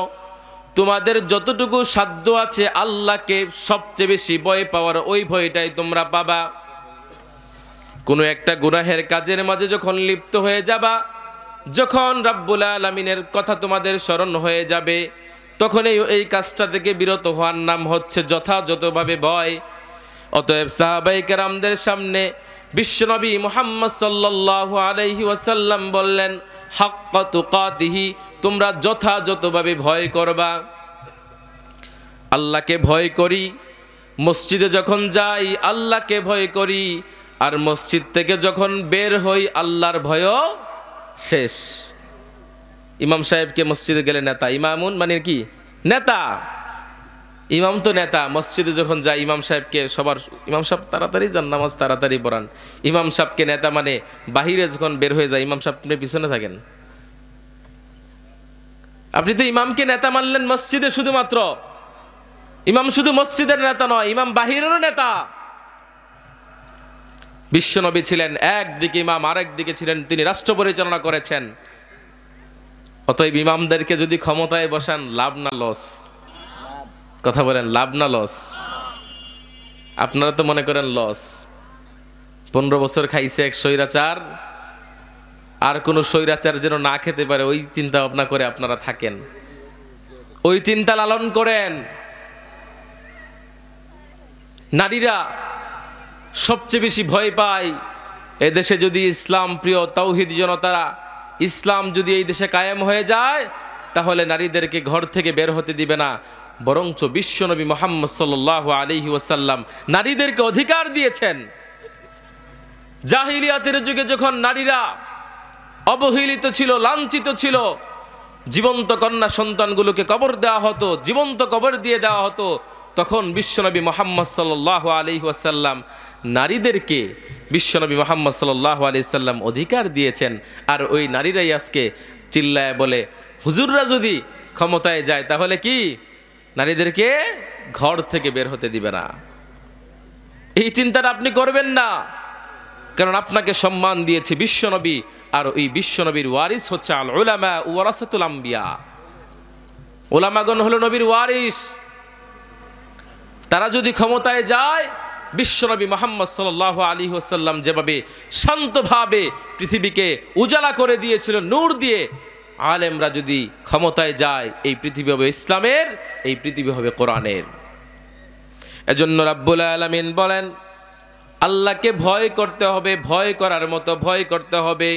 তোমাদের যতটুকু সাধ্য আছে আল্লাহকে সবচেয়ে বেশি ভয় পাওয়ার ওই ভয়টাই তোমরা পাবা। কোনো একটা গুনাহের কাজের মাঝে যখন লিপ্ত হয়ে যাবা, যখন রাব্বুল আলামিনের কথা তোমাদের স্মরণ হয়ে যাবে, তখন এই কাজটা থেকে বিরত হওয়ার নাম হচ্ছে যথাযথভাবে ভয়। অতএব সাহাবায়ে কেরামদের সামনে বিশ্বনবী মুহাম্মদ সাল্লাল্লাহু আলাইহি ওয়াসাল্লাম বললেন, হাক্কা তুকাতিহি, তোমরা যথাযথভাবে ভয় করবা। আল্লাহকে ভয় করি, মসজিদে যখন যাই আল্লাহকে ভয় করি, আর মসজিদ থেকে যখন বের হই আল্লাহর ভয়ও শেষ। ইমাম সাহেবকে মসজিদে গেলে নেতা, ইমামুন মানে কি নেতা, ইমাম তো নেতা। মসজিদে যখন যায় ইমাম সাহেবকে সবার, ইমাম সাহেব তাড়াতাড়ি যান, নামাজ তাড়াতাড়ি পড়ান, ইমাম সাহেবকে নেতা মানে বাহিরে যখন বের হয়ে যায় ইমাম সাহেব পিছনে থাকেন। আপনি তো ইমামকে নেতা মানলেন মসজিদে, শুধুমাত্র ইমাম শুধু মসজিদের নেতা নয়, ইমাম বাহিরেরও নেতা। বিশ্বনবী ছিলেন একদিকে ইমাম, আরেকদিকে ছিলেন তিনি রাষ্ট্র পরিচালনা করেছেন। অতএব ইমামদেরকে যদি ক্ষমতায় বসান, লাভ না লস? কথা বলেন, লাভ না লস? আপনারা তো মনে করেন লস। 15 বছর খাইছে এক স্বৈরাচার, আর কোন স্বৈরাচার যেন না খেতে পারে ওই চিন্তা ভাবনা করে আপনারা থাকেন, ওই চিন্তা লালন করেন। নারীরা সবচেয়ে বেশি ভয় পায় এদেশে যদি ইসলাম প্রিয় তাওহীদি জনতারা, ইসলাম যদি এই দেশে কায়েম হয়ে যায়, তাহলে নারীদেরকে ঘর থেকে বের হতে দিবে না। বরঞ্চ বিশ্বনবী মুহাম্মদ সাল্লাল্লাহু আলাইহি ওয়াসাল্লাম নারীদেরকে অধিকার দিয়েছেন। জাহিলিয়াতের যুগে যখন নারীরা অবহেলিত ছিল, লাঞ্ছিত ছিল, জীবন্ত কন্যা সন্তানগুলোকে কবর দেওয়া হতো, জীবন্ত কবর দিয়ে দেওয়া হতো, তখন বিশ্বনবী মুহাম্মদ সাল্লাল্লাহু আলাইহি ওয়াসাল্লাম নারীদেরকে, বিশ্বনবী মুহাম্মদ সাল্লাল্লাহু আলাইহি ওয়াসাল্লাম অধিকার দিয়েছেন। আর ওই নারীরাই আজকে চিল্লায় বলে, হুজুররা যদি ক্ষমতায় যায় তাহলে কি নারীদেরকে ঘর থেকে বের হতে দিবে না। এই চিন্তাটা আপনি করবেন না, কারণ আপনাকে সম্মান দিয়েছে বিশ্বনবী, আর ওই বিশ্বনবীর ওয়ারিস হচ্ছে আল উলামা ওয়ারাসাতুল আম্বিয়া। ওলামাগণ হলো নবীর ওয়ারিস। তারা যদি ক্ষমতায় যায়, বিশ্বনবী মুহাম্মদ সাল্লাল্লাহু আলাইহি ওয়াসাল্লাম যেভাবে শান্তভাবে পৃথিবীকে উজালা করে দিয়েছিল নূর দিয়ে, আলেমরা যদি ক্ষমতায় যায়, এই পৃথিবী হবে ইসলামের, এই পৃথিবী হবে কোরআনের। এজন্য রাব্বুল আলামিন বলেন, আল্লাহকে ভয় করতে হবে, ভয় করার মতো ভয় করতে হবে।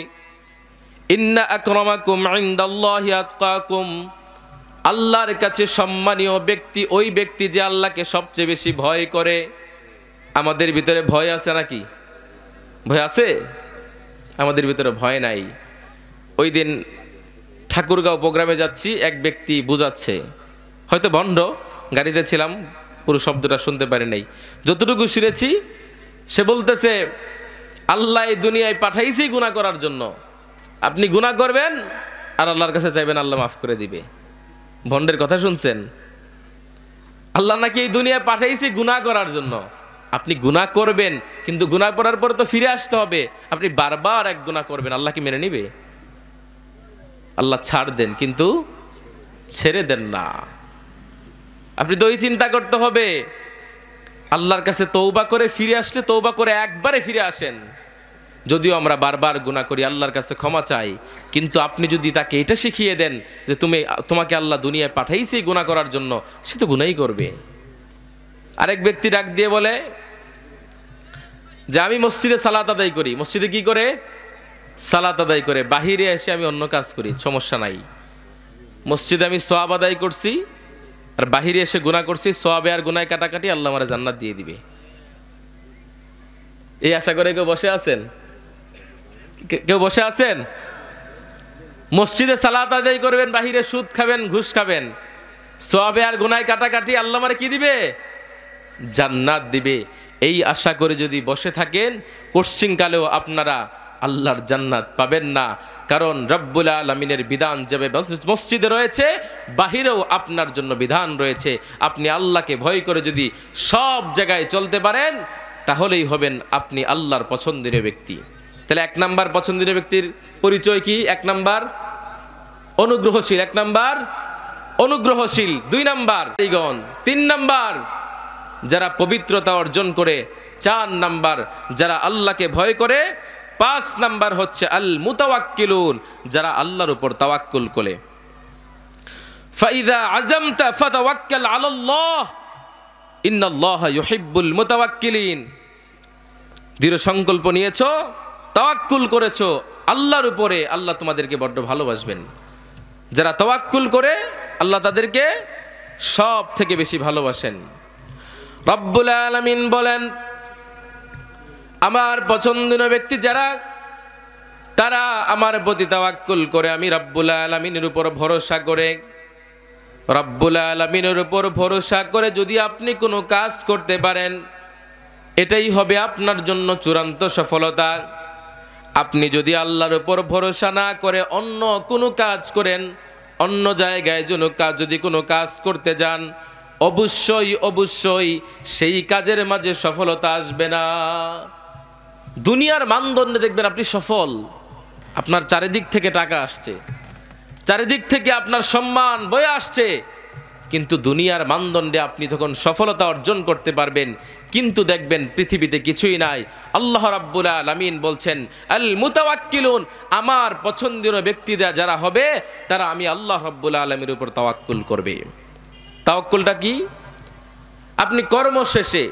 ইন্না আকরামাকুম ইনদাল্লাহি আতকাকুম, আল্লাহর কাছে সম্মানীয় ব্যক্তি ওই ব্যক্তি যে আল্লাহকে সবচেয়ে বেশি ভয় করে। আমাদের ভিতরে ভয় আছে নাকি? ভয় আছে? আমাদের ভিতরে ভয় নাই। ওই দিন ঠাকুরগাঁও প্রোগ্রামে যাচ্ছি, এক ব্যক্তি বুঝাচ্ছে, হয়তো ভণ্ড, গাড়িতে ছিলাম, পুরো শব্দটা শুনতে পারি নাই, যতটুকু শুনেছি সে বলতেছে, আল্লাহ এই দুনিয়ায় পাঠাইছি গুনাহ করার জন্য, আপনি গুনাহ করবেন আর আল্লাহর কাছে চাইবেন, আল্লাহ মাফ করে দিবে। ভণ্ডের কথা শুনছেন? আল্লাহ নাকি এই দুনিয়ায় পাঠাইছি গুনাহ করার জন্য, আপনি গুনাহ করবেন, কিন্তু গুনাহ করার পর তো ফিরে আসতে হবে। আপনি বারবার এক গুনাহ করবেন, আল্লাহ কি মেনে নিবে? আল্লাহ ছাড় দেন কিন্তু ছেড়ে দেন না। আপনি তো ওই চিন্তা করতে হবে, আল্লাহর কাছে তওবা করে ফিরে আসলে, তওবা করে একবারে ফিরে আসেন। যদিও আমরা বারবার গুনাহ করি, আল্লাহর কাছে ক্ষমা চাই, কিন্তু আপনি যদি তাকে এটা শিখিয়ে দেন যে তোমাকে আল্লাহ দুনিয়ায় পাঠাইছে গুনাহ করার জন্য, সে তো গুনাহই করবে। আরেক ব্যক্তি ডাক দিয়ে বলে যে আমি মসজিদে সালাত আদায় করি। মসজিদে কি করে? সালাত আদায় করে। বাহিরে এসে আমি অন্য কাজ করি, সমস্যা নাই। মসজিদে আমি সওয়াব আদায় করছি, আর বাহিরে এসে গুনাহ করছি, সওয়াবে আর গুনায় কাটাকাটি, আল্লাহ আমারে জান্নাত দিয়ে দিবে। এই আশা করে কেউ বসে আছেন? কেউ বসে আছেন? মসজিদে সালাত আদায় করবেন, বাহিরে সুদ খাবেন, ঘুষ খাবেন, সওয়াবে আর গুনায় কাটাকাটি, আল্লাহ আমারে কি দিবে? জান্নাত দিবে। এই আশা করে যদি বসে থাকেন, কোশ্চিনকালেও আপনারা আল্লাহর জান্নাত পাবেন না। কারণ রব্বুল আলামিনের বিধান যেভাবে মসজিদে রয়েছে, বাহিরেও আপনার জন্য বিধান রয়েছে। আপনি আল্লাহকে ভয় করে যদি সব জায়গায় চলতে পারেন, তাহলেই হবেন আপনি আল্লাহর পছন্দের ব্যক্তি। তাহলে 1 নাম্বার পছন্দের ব্যক্তির পরিচয় কি? 1 নাম্বার অনুগ্রহশীল, 1 নাম্বার অনুগ্রহশীল, 2 নাম্বার 3 নাম্বার যারা পবিত্রতা অর্জন করে, 4 নাম্বার যারা আল্লাহকে ভয় করে, 5 নাম্বার হচ্ছে আল মুতাওয়াক্কিলুন, যারা আল্লাহর উপর তাওয়াক্কুল করে। ফাইদা আযামতা ফাতাওয়াক্কাল আলাল্লাহ ইন্নাল্লাহা ইউহিব্বুল মুতাওয়াক্কিলিন। দৃঢ় সংকল্প নিয়েছো, তাওয়াক্কুল করেছো আল্লাহর উপরে, আল্লাহ তোমাদেরকে বড্ড ভালোবাসবেন। যারা তাওয়াক্কুল করে আল্লাহ তাদেরকে সব থেকে বেশি ভালোবাসেন। রব্বুল আলামিন বলেন, আমার পছন্দের ব্যক্তি যারা, তারা আমার প্রতি তাওয়াক্কুল করে, আমি রব্বুল আলামিনের উপর ভরসা করে, রব্বুল আলামিনের উপর ভরসা করে যদি আপনি কোনো কাজ করতে পারেন, এটাই হবে আপনার জন্য চূড়ান্ত সফলতা। আপনি যদি আল্লাহর উপর ভরসা না করে অন্য কোনো কাজ করেন, অন্য জায়গায় যদি কোনো কাজ করতে যান, অবশ্যই অবশ্যই সেই কাজের মাঝে সফলতা আসবে না। দুনিয়ার মানদণ্ডে দেখবেন আপনি সফল, আপনার চারিদিক থেকে টাকা আসছে, চারিদিক থেকে আপনার সম্মান বয়ে আসছে, কিন্তু দুনিয়ার মানদণ্ডে আপনি তখন সফলতা অর্জন করতে পারবেন, কিন্তু দেখবেন পৃথিবীতে কিছুই নাই। আল্লাহ রাব্বুল আলামিন বলছেন, আল মুতাওয়াক্কিলুন, আমার পছন্দের ব্যক্তিরা যারা হবে, তারা আমি আল্লাহ রাব্বুল আলামিনের উপর তাওয়াক্কুল করবে। তাওয়াক্কুলটা কি? আপনি কর্মশেষে,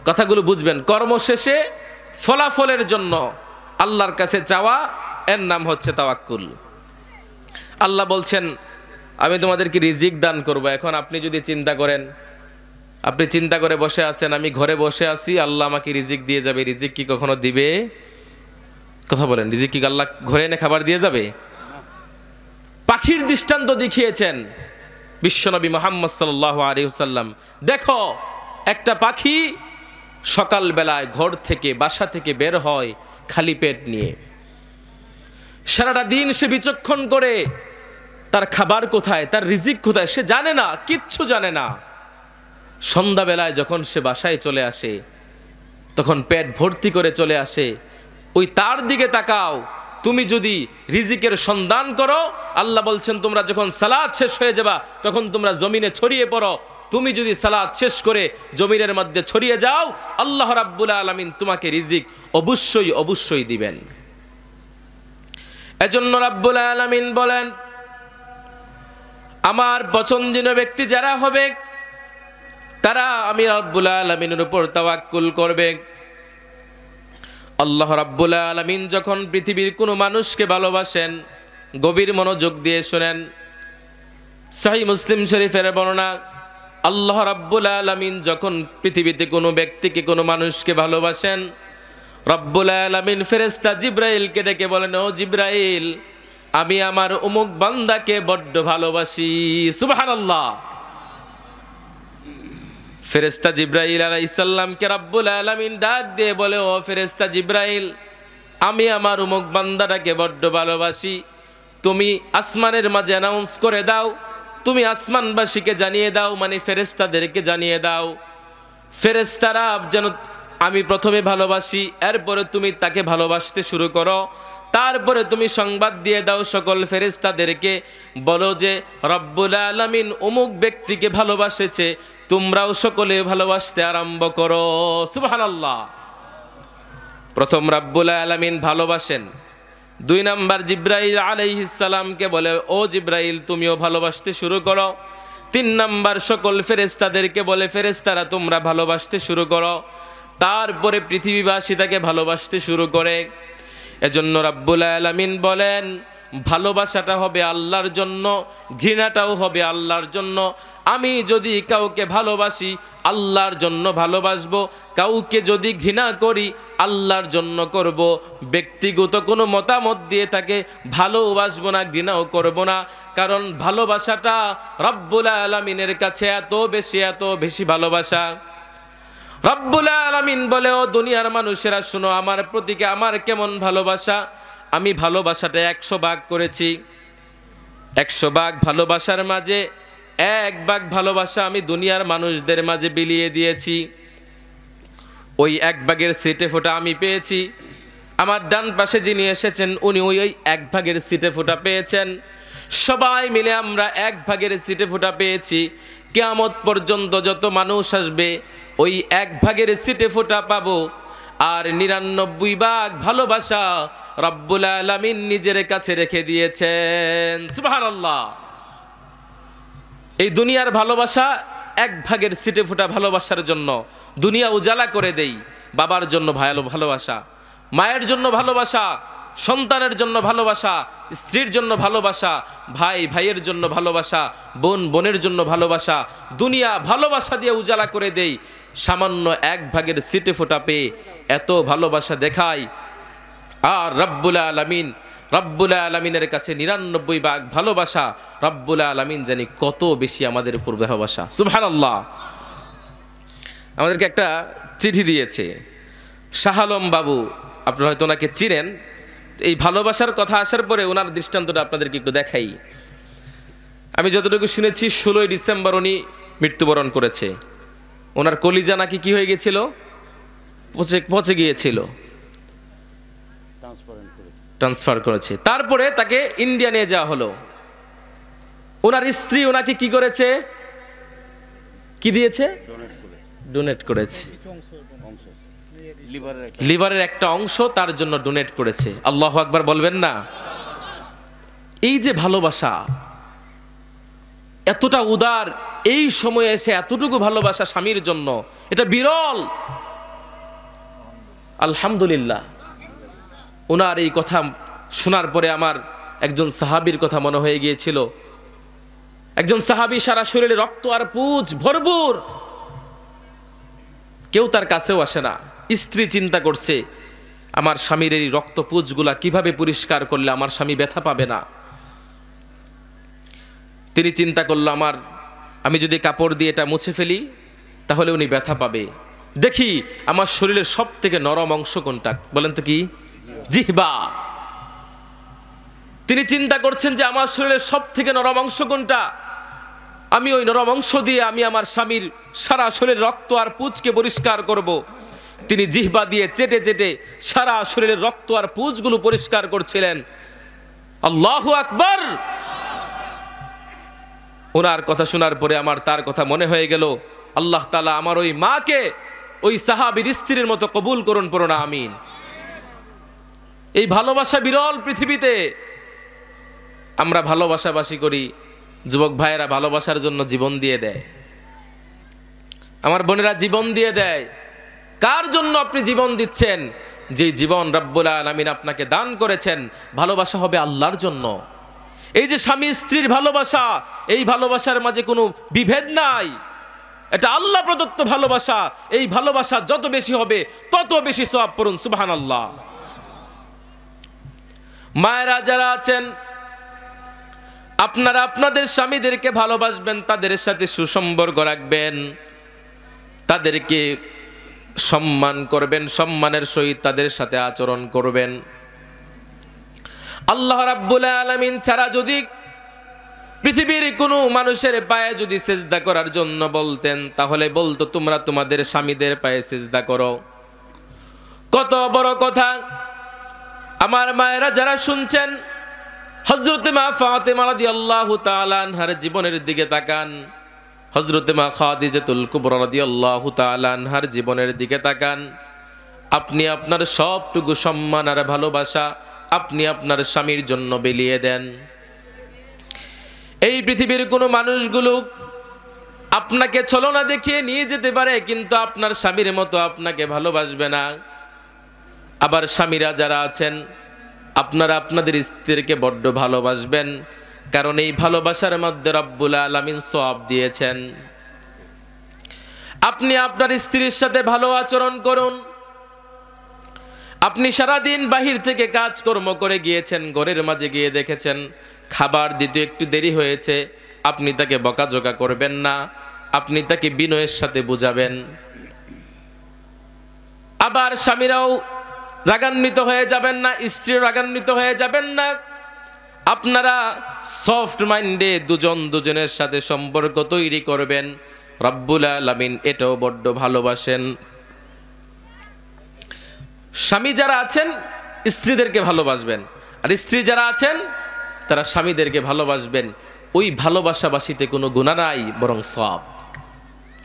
কথাগুলো বুঝবেন, কর্মশেষে ফলাফলের জন্য আল্লাহর কাছে চাওয়া, এর নাম হচ্ছে তাওয়াক্কুল। আল্লাহ বলছেন, আমি তোমাদেরকে রিজিক দান করব। এখন আপনি যদি চিন্তা করেন, আপনি চিন্তা করে বসে আছেন, আমি ঘরে বসে আছি, আল্লাহ আমাকে রিজিক দিয়ে যাবে। রিজিক কি কখনো দিবে? কথা বলেন, রিজিক কি আল্লাহ ঘরে এনে খাবার দিয়ে যাবে? পাখির দৃষ্টান্ত দেখিয়েছেন বিশ্বনবী মুহাম্মদ সাল্লাল্লাহু আলাইহি ওয়াসাল্লাম। দেখো, একটা পাখি সকালবেলায় ঘর থেকে, বাসা থেকে বের হয় খালি পেট নিয়ে, সারাটা দিন সে বিচক্ষণ করে তার খাবার কোথায়, তার রিজিক কোথায় সে জানে না, কিচ্ছু জানে না। সন্ধ্যাবেলায় যখন সে বাসায় চলে আসে, তখন পেট ভর্তি করে চলে আসে। ওই তার দিকে তাকাও, তুমি যদি রিজিকের সন্ধান করো, আল্লাহ বলছেন তোমরা যখন সালাত শেষ হয়ে যাবা, তখন তোমরা জমিনে ছড়িয়ে পড়ো। তুমি যদি সালাত শেষ করে জমিনের মধ্যে ছড়িয়ে যাও, আল্লাহ রাব্বুল আলামিন তোমাকে রিজিক অবশ্যই অবশ্যই দিবেন। এজন্য রাব্বুল আলামিন বলেন, আমার পছন্দের ব্যক্তি যারা হবে, তারা আমি রাব্বুল আলামিনের উপর তাওয়াক্কুল করবে। আল্লাহ রাব্বুল আলামিন যখন পৃথিবীর কোনো মানুষকে ভালোবাসেন, গভীর মনোযোগ দিয়ে শুনেন, সহিহ মুসলিম শরীফের বর্ণনা, আল্লাহ রাব্বুল আলামিন যখন পৃথিবীতে কোনো ব্যক্তিকে, কোনো মানুষকে ভালোবাসেন, রাব্বুল আলামিন ফেরেশতা জিবরাইলকে ডেকে বলেন, ও জিবরাইল, আমি আমার অমুক বান্দাকে বড্ড ভালোবাসি। সুবহানাল্লাহ। ফেরেশতা জিবরাইল আলাইহিস সালামকে রাব্বুল আলামিন ডাক দিয়ে বলে, ও ফেরেশতা জিবরাইল, আমি আমার অমুক বান্দাটাকে বড্ড ভালোবাসি, তুমি আসমানের মাঝে অ্যানাউন্স করে দাও, তুমি আসমানবাসীকে জানিয়ে দাও, মানে ফেরেশতাদেরকে জানিয়ে দাও, ফেরেশতারা যেন আমি প্রথমে ভালোবাসি, এরপরে তুমি তাকে ভালোবাসতে শুরু করো, তারপরে তুমি সংবাদ দিয়ে দাও সকল ফেরেশতাদেরকে, বলো যে রব্বুল আলামিন অমুক ব্যক্তিকে ভালোবাসেছে, তোমরাও সকলে ভালোবাসতে আরম্ভ করো। সুবহানাল্লাহ। প্রথম রব্বুল আলামিন ভালোবাসেন, 2 নাম্বার জিবরাইল আলাইহিস সালামকে বলে, ও জিবরাইল, তুমিও ভালোবাসতে শুরু করো। 3 নাম্বার সকল ফেরেশতাদেরকে বলে, ফেরেশতারা তোমরা ভালোবাসতে শুরু করো। তারপরে পৃথিবীবাসী তাকে ভালোবাসতে শুরু করে। এজন্য রাব্বুল আলামিন বলেন, ভালোবাসাটা হবে আল্লাহর জন্য, ঘৃণাটাও হবে আল্লাহর জন্য। আমি যদি কাউকে ভালোবাসি, আল্লাহর জন্য ভালোবাসবো, কাউকে যদি ঘৃণা করি, আল্লাহর জন্য করব। ব্যক্তিগত কোনো মতামত দিয়ে তাকে ভালোবাসবো না, ঘৃণাও করব না, কারণ ভালোবাসাটা রব্বুল আলামিনের কাছে এত বেশি ভালোবাসা। রব্বুল আলামিন বলে, ও দুনিয়ার মানুষেরা শুনো, আমার প্রতিকে আমার কেমন ভালোবাসা। আমি ভালোবাসাটা 100 ভাগ করেছি। 100 ভাগ ভালোবাসার মাঝে 1 ভাগ ভালোবাসা আমি দুনিয়ার মানুষদের মাঝে বিলিয়ে দিয়েছি। ওই 1 ভাগের সিটে ফোঁটা আমি পেয়েছি। আমার ডান পাশে যিনি এসেছেন উনি ওই 1 ভাগের সিটে ফোঁটা পেয়েছেন। সবাই মিলে আমরা 1 ভাগের সিটে ফোঁটা পেয়েছি। কিয়ামত পর্যন্ত যত মানুষ আসবে ওই 1 ভাগের সিটে ফোঁটা পাবো। আর 99 ভাগ ভালোবাসা রব্বুল আলামিন নিজের কাছে রেখে দিয়েছেন। সুবহানাল্লাহ। এই দুনিয়ার ভালোবাসা 1 ভাগের সিটে ফোঁটা ভালোবাসার জন্য দুনিয়া উজালা করে দেই। বাবার জন্য ভালোবাসা, মায়ের জন্য ভালোবাসা, সন্তানের জন্য ভালোবাসা, স্ত্রীর জন্য ভালোবাসা, ভাই ভাইয়ের জন্য ভালোবাসা, বোন বোনের জন্য ভালোবাসা, দুনিয়া ভালোবাসা দিয়ে উজালা করে দেই। সামান্য 1 ভাগের সিটে ফোঁটা পেয়ে এত ভালোবাসা দেখাই। আর রব্বুল আলামিনের কাছে 99 ভাগ ভালোবাসা। রব্বুল আলামিন জানি কত বেশি আমাদের উপর ভালোবাসা। সুবহানাল্লাহ। আমাদেরকে একটা চিঠি দিয়েছে শাহ আলম বাবু, আপনারা হয়তো ওনাকে চিনেন। এই ভালোবাসার কথা আসার পরে ওনার দৃষ্টান্তটা আপনাদেরকে একটু দেখাই। আমি যতটুকু শুনেছি 16 ডিসেম্বর উনি মৃত্যুবরণ করেছে। ওনার কলিজা নাকি কি হয়ে গেছিল, পচে গিয়েছিল, ট্রান্সফার করেছে। তারপরে তাকে ইন্ডিয়া নিয়ে যাওয়া হলো। ওনার স্ত্রী ওনাকে কি করেছে, কি দিয়েছে, ডোনেট করেছে। লিভারের একটা অংশ তার জন্য ডোনেট করেছে। আল্লাহু আকবার বলবেন না? এই যে ভালোবাসা এতটা উদার, এই সময়ে এসে এতটুকু ভালোবাসা স্বামীর জন্য, এটা বিরল। আলহামদুলিল্লাহ। ওনার এই কথা শোনার পরে আমার একজন সাহাবীর কথা মনে হয়ে গিয়েছিল। একজন সাহাবী সারা শরীরে রক্ত আর পুঁজ ভরপুর, কেউ তার কাছেও আসে না। স্ত্রী চিন্তা করছে আমার স্বামীর এই রক্ত পুঁজগুলা কিভাবে পরিষ্কার করলে আমার স্বামী ব্যথা পাবে না। তিনি চিন্তা করলো আমি যদি কাপড় দিয়ে এটা মুছে ফেলি তাহলে উনি ব্যথা পাবে। দেখি আমার শরীরের সব থেকে নরম অংশ কোনটা, বলেন তো কি? জিহ্বা। তিনি চিন্তা করছেন যে আমার শরীরের সব থেকে নরম অংশ কোনটা, আমি ওই নরম অংশ দিয়ে আমি আমার স্বামীর সারা শরীরের রক্ত আর পুঁজকে পরিষ্কার করব। তিনি জিহ্বা দিয়ে চেটে চেটে সারা শরীরের রক্ত আর পুঁজগুলো পরিষ্কার করছিলেন। আল্লাহু আকবার। ওনার কথা শোনার পরে আমার তার কথা মনে হয়ে গেল, আল্লাহ তাআলা আমার ওই মাকে ওই সাহাবীর স্ত্রীর মতো কবুল করুন, পড়ো না আমিন। এই ভালোবাসা বিরল পৃথিবীতে। আমরা ভালোবাসাবাসী করি, যুবক ভাইয়েরা ভালোবাসার জন্য জীবন দিয়ে দেয়, আমার বোনেরা জীবন দিয়ে দেয়। কার জন্য আপনি জীবন দিচ্ছেন? যে জীবন রব্বুল আলামিন আপনাকে দান করেছেন, ভালোবাসা হবে আল্লাহর জন্য। এই যে স্বামী স্ত্রীর ভালোবাসা, এই ভালোবাসার মাঝে কোনো বিভেদ নাই, এটা আল্লাহ প্রদত্ত ভালোবাসা। এই ভালোবাসা যত বেশি হবে তত বেশি সওয়াব পড়ুন সুবহানাল্লাহ। মায়েরা যারা আছেন, আপনারা আপনাদের স্বামীদেরকে ভালোবাসবেন, তাদের সাথে সুসম্পর্ক রাখবেন, তাদেরকে সম্মান করবেন, সম্মানের সহিত তাদের সাথে আচরণ করবেন। আল্লাহ রাব্বুল আলামিন ছাড়া যদি পৃথিবীর কোনো মানুষের পায়ে যদি সিজদা করার জন্য বলতেন, তাহলে বলতো তোমরা তোমাদের স্বামীদের পায়ে সিজদা করো। কত বড় কথা! আমার মায়েরা যারা শুনছেন, হযরতে মা ফাতেমা রাদিয়াল্লাহু তাআলা আনহার জীবনের দিকে তাকান, হযরতে মা খাদিজাতুল কুবরা রাদিয়াল্লাহু তাআলা আনহার জীবনের দিকে তাকান। আপনি আপনার সবটুকু সম্মান আর ভালোবাসা আপনি আপনার স্বামীর জন্য বিলিয়ে দেন। এই পৃথিবীর কোনো মানুষগুলো আপনাকে ছলনা দেখিয়ে নিয়ে যেতে পারে, কিন্তু আপনার স্বামীর মতো আপনাকে ভালোবাসবে না। আবার স্বামীরা যারা আছেন, আপনারা আপনাদের স্ত্রীকে বড্ড ভালোবাসবেন, কারণ এই ভালোবাসার মধ্যে রব্বুল আলামিন সওয়াব দিয়েছেন। আপনি আপনার স্ত্রীর সাথে ভালো আচরণ করুন। আপনি সারাদিন বাহির থেকে কাজকর্ম করে গিয়েছেন, ঘরের মাঝে গিয়ে দেখেছেন খাবার দিতে একটু দেরি হয়েছে, আপনি তাকে বকাঝকা করবেন না, আপনি তাকে বিনয়ের সাথে বুঝাবেন। আবার স্বামীরাও রাগান্বিত হয়ে যাবেন না, স্ত্রী রাগান্বিত হয়ে যাবেন না। আপনারা সফট মাইন্ডে দুজন দুজনের সাথে সম্পর্ক তৈরি করবেন। রব্বুল আলামিন এটাও বড্ড ভালোবাসেন। স্বামী যারা আছেন স্ত্রীদেরকে ভালোবাসবেন, আর স্ত্রী যারা আছেন তারা স্বামীদেরকে ভালোবাসবেন। ওই ভালোবাসাবাসিতে কোনো গুনাহ নাই, বরং সওয়াব।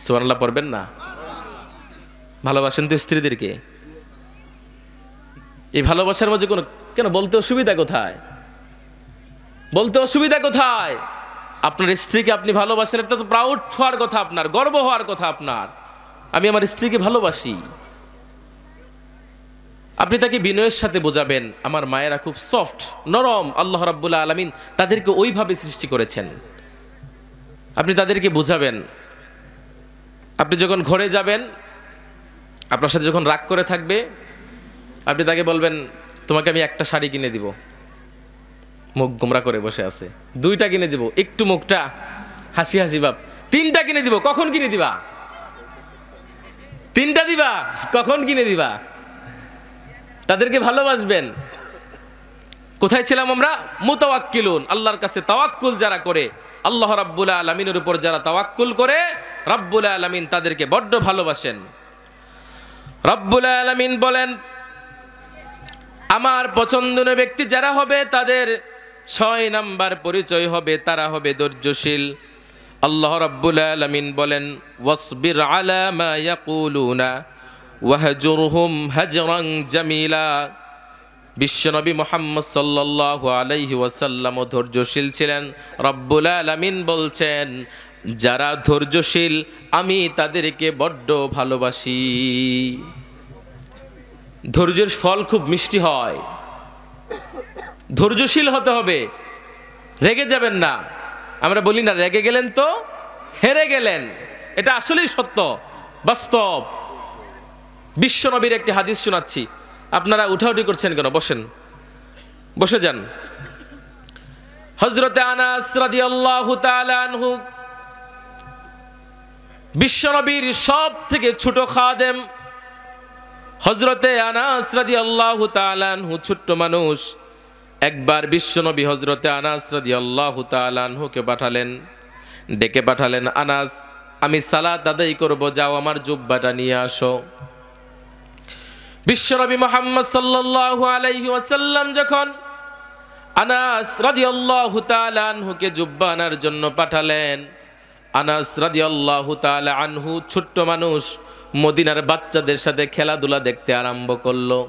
সুবহানাল্লাহ পড়বেন না? ভালোবাসেন তো স্ত্রীদেরকে। এই ভালোবাসার মধ্যে কোনো কেন বলতে অসুবিধা কোথায়? বলতে অসুবিধা কোথায়? আপনার স্ত্রীকে আপনি ভালোবাসেন, এটা তো প্রাউড হওয়ার কথা, আপনার গর্ব হওয়ার কথা আপনার। আমি আমার স্ত্রীকে ভালোবাসি। আপনি তাকে বিনয়ের সাথে বোঝাবেন, আমার মায়েরা খুব সফট নরম, আল্লাহ রাব্বুল আলামিন তাদেরকে ওইভাবে সৃষ্টি করেছেন। আপনি তাদেরকে বোঝাবেন। আপনি যখন ঘরে যাবেন, আপনার সাথে যখন রাগ করে থাকবে, আপনি তাকে বলবেন, তোমাকে আমি একটা শাড়ি কিনে দিব। মুখ গোমরা করে বসে আছে। দুইটা কিনে দিব, একটু মুখটা হাসি হাসি ভাব। তিনটা কিনে দিব, কখন কিনে দিবা? তিনটা দিবা, কখন কিনে দিবা? তাদেরকে ভালোবাসবেন। কোথায় ছিলাম আমরা? মুতাওয়াক্কিলুন, আল্লাহর কাছে তাওয়াক্কুল যারা করে, আল্লাহ রাব্বুল আলামিনের উপর যারা তাওয়াক্কুল করে, রাব্বুল আলামিন তাদেরকে বড্ড ভালোবাসেন। রাব্বুল আলামিন বলেন, আমার পছন্দনীয় ব্যক্তি যারা হবে তাদের 6 নাম্বার পরিচয় হবে, তারা হবে ধৈর্যশীল। আল্লাহ রাব্বুল আলামিন বলেন, ওয়াসবির আলা মা ইয়াকুলুনা ওয়াহজুরহুম হাজরান জামিলা। বিশ্বনবী মুহাম্মদ সাল্লাল্লাহু আলাইহি ওয়াসাল্লাম ধৈর্যশীল ছিলেন। রাব্বুল আলামিন বলছেন, যারা ধৈর্যশীল আমি তাদেরকে বড্ড ভালোবাসি। ধৈর্যের ফল খুব মিষ্টি হয়। ধৈর্যশীল হতে হবে, রেগে যাবেন না। আমরা বলি না রেগে গেলেন তো হেরে গেলেন, এটা আসলেই সত্য, বাস্তব। বিশ্বনবীর একটি হাদিস শোনাচ্ছি, আপনারা উঠাউঠি করছেন কেন? বসেন, বসে যান। হযরতে আনাস রাদিয়াল্লাহু তাআলা আনহু বিশ্বনবীর সব থেকে ছোট খাদেম। হযরতে আনাস রাদিয়াল্লাহু তাআলা আনহু ছোট্ট মানুষ। একবার বিশ্বনবী হযরতে আনাস রাদিয়াল্লাহু তাআলা আনহুকে পাঠালেন, ডেকে পাঠালেন, আনাস আমি সালাত আদায় করব, যাও আমার জুব্বাটা নিয়ে আসো। বিশ্বনবী মুহাম্মদ সাল্লাল্লাহু আলাইহি ওয়াসাল্লাম যখন আনাস রাদিয়াল্লাহু তাআলা আনহুকে জুব্বা আনার জন্য পাঠালেন, আনাস রাদিয়াল্লাহু তাআলা আনহু ছোট্ট মানুষ, মদিনার বাচ্চাদের সাথে খেলাধুলা দেখতে আরম্ভ করলো।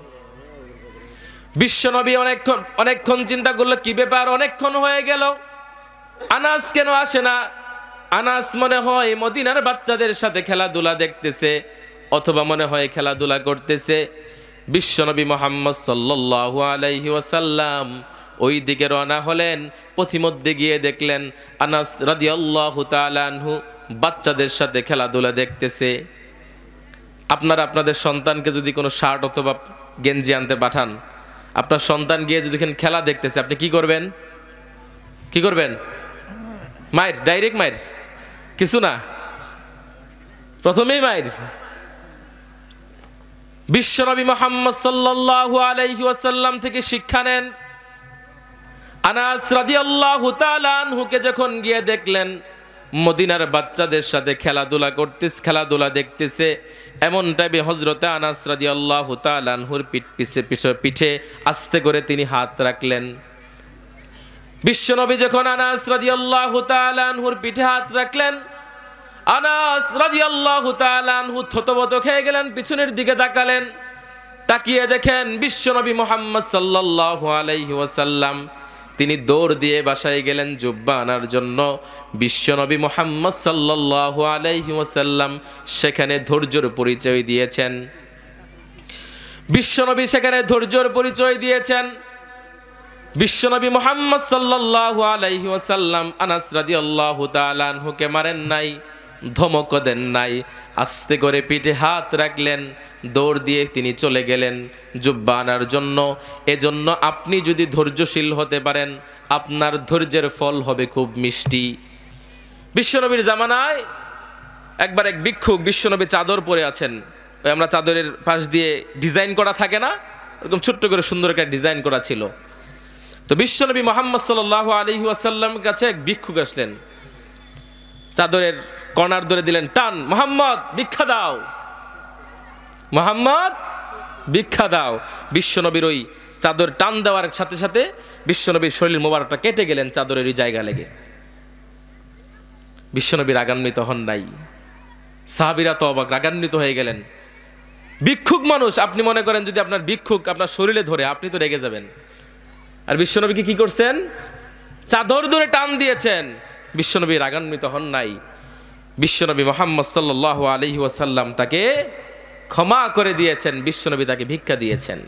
বিশ্বনবী অনেকক্ষণ চিন্তা করলো, কি ব্যাপার, অনেকক্ষণ হয়ে গেল, আনাস কেন আসে না? আনাস মনে হয় মদিনার বাচ্চাদের সাথে খেলাধুলা দেখতেছে, অথবা মনে হয় খেলাধুলা করতেছে। বিশ্বনবী মুহাম্মদ সাল্লাল্লাহু আলাইহি ওয়াসাল্লাম ওই দিকে রওনা হলেন। পথিমধ্যে গিয়ে দেখলেন আনাস রাদিয়াল্লাহু তাআলা আনহু বাচ্চাদের সাথে খেলাধুলা দেখতেছে। আপনারা আপনাদের সন্তানকে যদি কোনো শার্ট অথবা গেঞ্জি আনতে পাঠান, আপনার সন্তান গিয়ে যদি খেলা দেখতেছে, আপনি কি করবেন? কি করবেন? মায়ের, ডাইরেক্ট মায়ের, কিছু না, প্রথমেই মায়ের। বিশ্বনবী মুহাম্মদ সাল্লাল্লাহু আলাইহি ওয়াসাল্লাম থেকে শিক্ষা নেন। আনাস রাদিয়াল্লাহু তাআলা আনহুকে যখন গিয়ে দেখলেন মদিনার বাচ্চাদের সাথে খেলাধুলা দেখতেছে, এমন টাইমে হযরতে আনাস রাদিয়াল্লাহু তাআলা আনহুর পিঠে আস্তে করে তিনি হাত রাখলেন। বিশ্বনবী যখন আনাস রাদিয়াল্লাহু তাআলা আনহুর পিঠে হাত রাখলেন, আনাস রাদিয়াল্লাহু তাআলা আনহু থতমত খেয়ে গেলেন, পিছনের দিকে তাকালেন। তাকিয়ে দেখেন বিশ্বনবী মুহাম্মদ সাল্লাল্লাহু আলাইহি ওয়াসাল্লাম তিনি দৌড় দিয়ে বাসায় গেলেন জুব্বা আনার জন্য। বিশ্বনবী মুহাম্মদ সাল্লাল্লাহু আলাইহি ওয়াসাল্লাম সেখানে ধৈর্যের পরিচয় দিয়েছেন। বিশ্বনবী সেখানে ধৈর্যের পরিচয় দিয়েছেন। বিশ্বনবী মুহাম্মদ সাল্লাল্লাহু আলাইহি ওয়াসাল্লাম আনাস রাদিয়াল্লাহু তাআলা আনহুকে মারেন নাই, ধমক দেন নাই, আস্তে করে পিঠে হাত রাখলেন, দৌড় দিয়ে তিনি চলে গেলেন জুব্বা আনার জন্য। এজন্য আপনি যদি ধৈর্যশীল হতে পারেন, আপনার ধৈর্যের ফল হবে খুব মিষ্টি। বিশ্বনবীর জামানায় একবার এক ভিক্ষুক, বিশ্বনবী চাদর পরে আছেন, ওই আমরা চাদরের পাশ দিয়ে ডিজাইন করা থাকে না, এরকম ছোট্ট করে সুন্দর একটা ডিজাইন করা ছিল। তো বিশ্বনবী মুহাম্মদ সাল্লাল্লাহু আলাইহি ওয়াসাল্লামের কাছে এক ভিক্ষুক আসলেন, চাদরের কর্নার ধরে দিলেন টান, মুহাম্মদ ভিক্ষা দাও, মুহাম্মদ ভিক্ষা দাও। বিশ্বনবীর ওই চাদর টান দেওয়ার সাথে সাথে বিশ্বনবীর শরীর মোবারকটা কেটে গেলেন চাদরের ওই জায়গা লেগে। বিশ্বনবী রাগান্বিত হন নাই, সাহাবীরা তো অবাক, রাগান্বিত হয়ে গেলেন। ভিক্ষুক মানুষ, আপনি মনে করেন যদি আপনার ভিক্ষুক আপনার শরীরে ধরে আপনি তো রেগে যাবেন। আর বিশ্বনবীকে কি করছেন? চাদর ধরে টান দিয়েছেন। বিশ্বনবী রাগান্বিত হন নাই। বিশ্বনবী মুহাম্মদ সাল্লাল্লাহু আলাইহি ওয়াসাল্লাম তাকে ক্ষমা করে দিয়েছেন, বিশ্বনবী তাকে ভিক্ষা দিয়েছেন।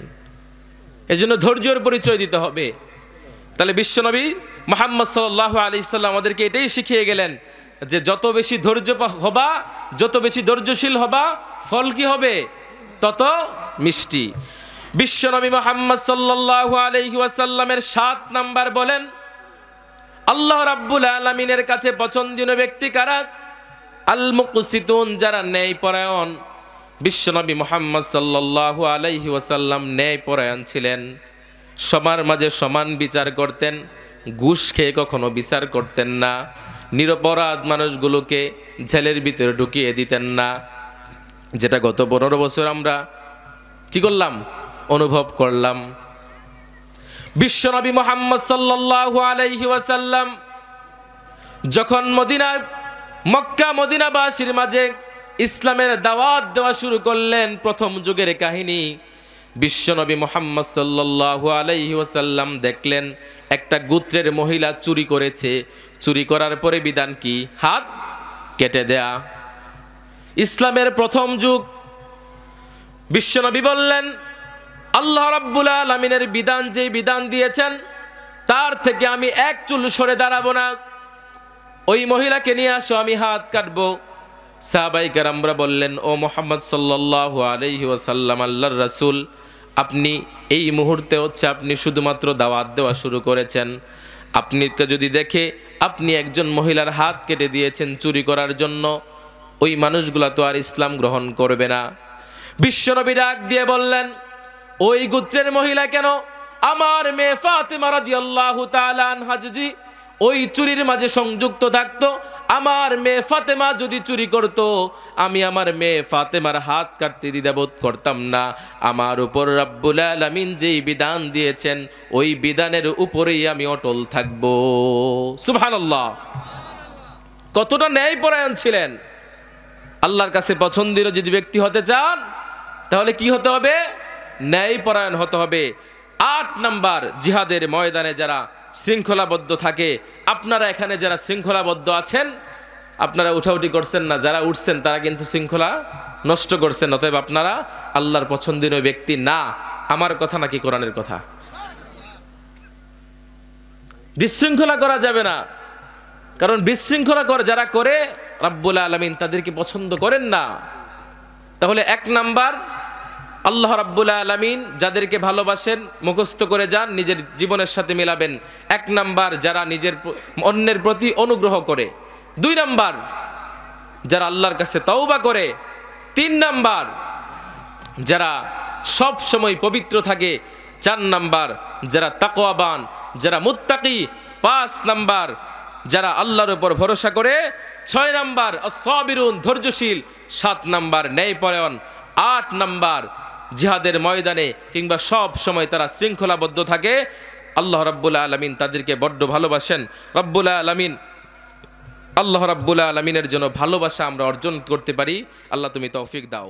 এজন্য ধৈর্যের পরিচয় দিতে হবে। তাহলে বিশ্বনবী মুহাম্মদ সাল্লাল্লাহু আলাইহি সাল্লাম আমাদেরকে এটাই শিখিয়ে গেলেন যে যত বেশি ধৈর্য হবা, যত বেশি ধৈর্যশীল হবা, ফল কি হবে? তত মিষ্টি। বিশ্বনবী মুহাম্মদ সাল্লাল্লাহু আলাইহি ওয়াসাল্লামের 7 নাম্বার বলেন, আল্লাহ রাব্বুল আলামিনের কাছে পছন্দনীয় ব্যক্তি কারা? আল মুকসিতুন, যারা ন্যায়পরায়ণ। বিশ্বনবী মুহাম্মদ সাল্লাল্লাহু আলাইহি ওয়াসাল্লাম ন্যায়পরায়ণ ছিলেন, সবার মাঝে সমান বিচার করতেন, ঘুষ খেয়ে কখনো বিচার করতেন না, নিরপরাধ মানুষগুলোকে জেলের ভিতরে ঢুকিয়ে দিতেন না, যেটা গত 15 বছর আমরা কি করলাম? অনুভব করলাম। বিশ্বনবী মুহাম্মদ সাল্লাল্লাহু আলাইহি ওয়াসাল্লাম যখন মক্কা মদিনাবাসীর মাঝে ইসলামের দাওয়াত দেওয়া শুরু করলেন, প্রথম যুগের কাহিনী। বিশ্বনবী মুহাম্মদ সাল্লাল্লাহু আলাইহি ওয়াসাল্লাম দেখলেন একটা গোত্রের মহিলা চুরি করেছে, চুরি করার পরে বিধান কি? হাত কেটে দেয়া। ইসলামের প্রথম যুগ। বিশ্বনবী বললেন, আল্লাহ রাব্বুল আলামিনের বিধান যে বিধান দিয়েছেন তার থেকে আমি এক চুল সরে দাঁড়াবো না। ওই মহিলাকে নিয়ে আসো, আমি হাত কাটবো। সাহাবায়ে কেরামরা বললেন, ও মুহাম্মদ সাল্লাল্লাহু আলাইহি ওয়াসাল্লাম, আল্লাহর রাসূল, আপনি এই মুহূর্তে আপনি শুধুমাত্র দাওয়াত দেওয়া শুরু করেছেন, আপনি যদি দেখে আপনি একজন মহিলার হাত কেটে দিয়েছেন চুরি করার জন্য, ওই মানুষগুলা তো আর ইসলাম গ্রহণ করবে না। বিশ্বনবী ডাক দিয়ে বললেন, ওই গোত্রের মহিলা কেন? আমার মেয়ে ফাতেমা রাদিয়াল্লাহু তাআলা আনহা যদি ওই চুরির মাঝে সংযুক্ত থাকতো, আমার মেয়ে ফাতেমা যদি চুরি করত, আমি আমার মেয়ে ফাতেমার হাত কাটতে দ্বিধাবোধ করতাম না। আমার উপর রব্বুল আলামিন যেই বিধান দিয়েছেন ওই বিধানের উপরেই আমি অটল থাকবো। সুবহানাল্লাহ। কতটা ন্যায়পরায়ণ ছিলেন। আল্লাহর কাছে পছন্দের যদি ব্যক্তি হতে চান তাহলে কি হতে হবে? ন্যায়পরায়ণ হতে হবে। 8 নাম্বার, জিহাদের ময়দানে যারা শৃঙ্খলাবদ্ধ থাকে। আপনারা এখানে যারা শৃঙ্খলাবদ্ধ আছেন, আপনারা উঠাউঠি করছেন না, যারা উঠছেন তারা কিন্তু শৃঙ্খলা নষ্ট করছেন। অতএব আপনারা আল্লাহর পছন্দনীয় ব্যক্তি না। আমার কথা নাকি কোরআনের কথা? বিশৃঙ্খলা করা যাবে না, কারণ বিশৃঙ্খলা যারা করে রব্বুল আলামিন তাদেরকে পছন্দ করেন না। তাহলে 1 নাম্বার, আল্লাহ রাব্বুল আলামিন যাদেরকে ভালোবাসেন মুখস্থ করে যান, নিজের জীবনের সাথে মিলাবেন। 1 নাম্বার, যারা অন্যের প্রতি অনুগ্রহ করে। 2 নাম্বার, যারা আল্লাহর কাছে তওবা করে। 3 নাম্বার, যারা সব সময় পবিত্র থাকে। 4 নাম্বার, যারা তাকওয়াবান, যারা মুত্তাকি। 5 নাম্বার, যারা আল্লাহর উপর ভরসা করে। 6 নাম্বার, আস-সাবিরুন, ধৈর্যশীল। 7 নাম্বার, ন্যায়পরায়ণ। 8 নাম্বার, জিহাদের ময়দানে কিংবা সব সময় তারা শৃঙ্খলাবদ্ধ থাকে। আল্লাহ রাব্বুল আলামিন তাদেরকে বড্ড ভালোবাসেন। আল্লাহ রাব্বুল আলামিনের জন্য ভালোবাসা আমরা অর্জন করতে পারি। আল্লাহ তুমি তৌফিক দাও।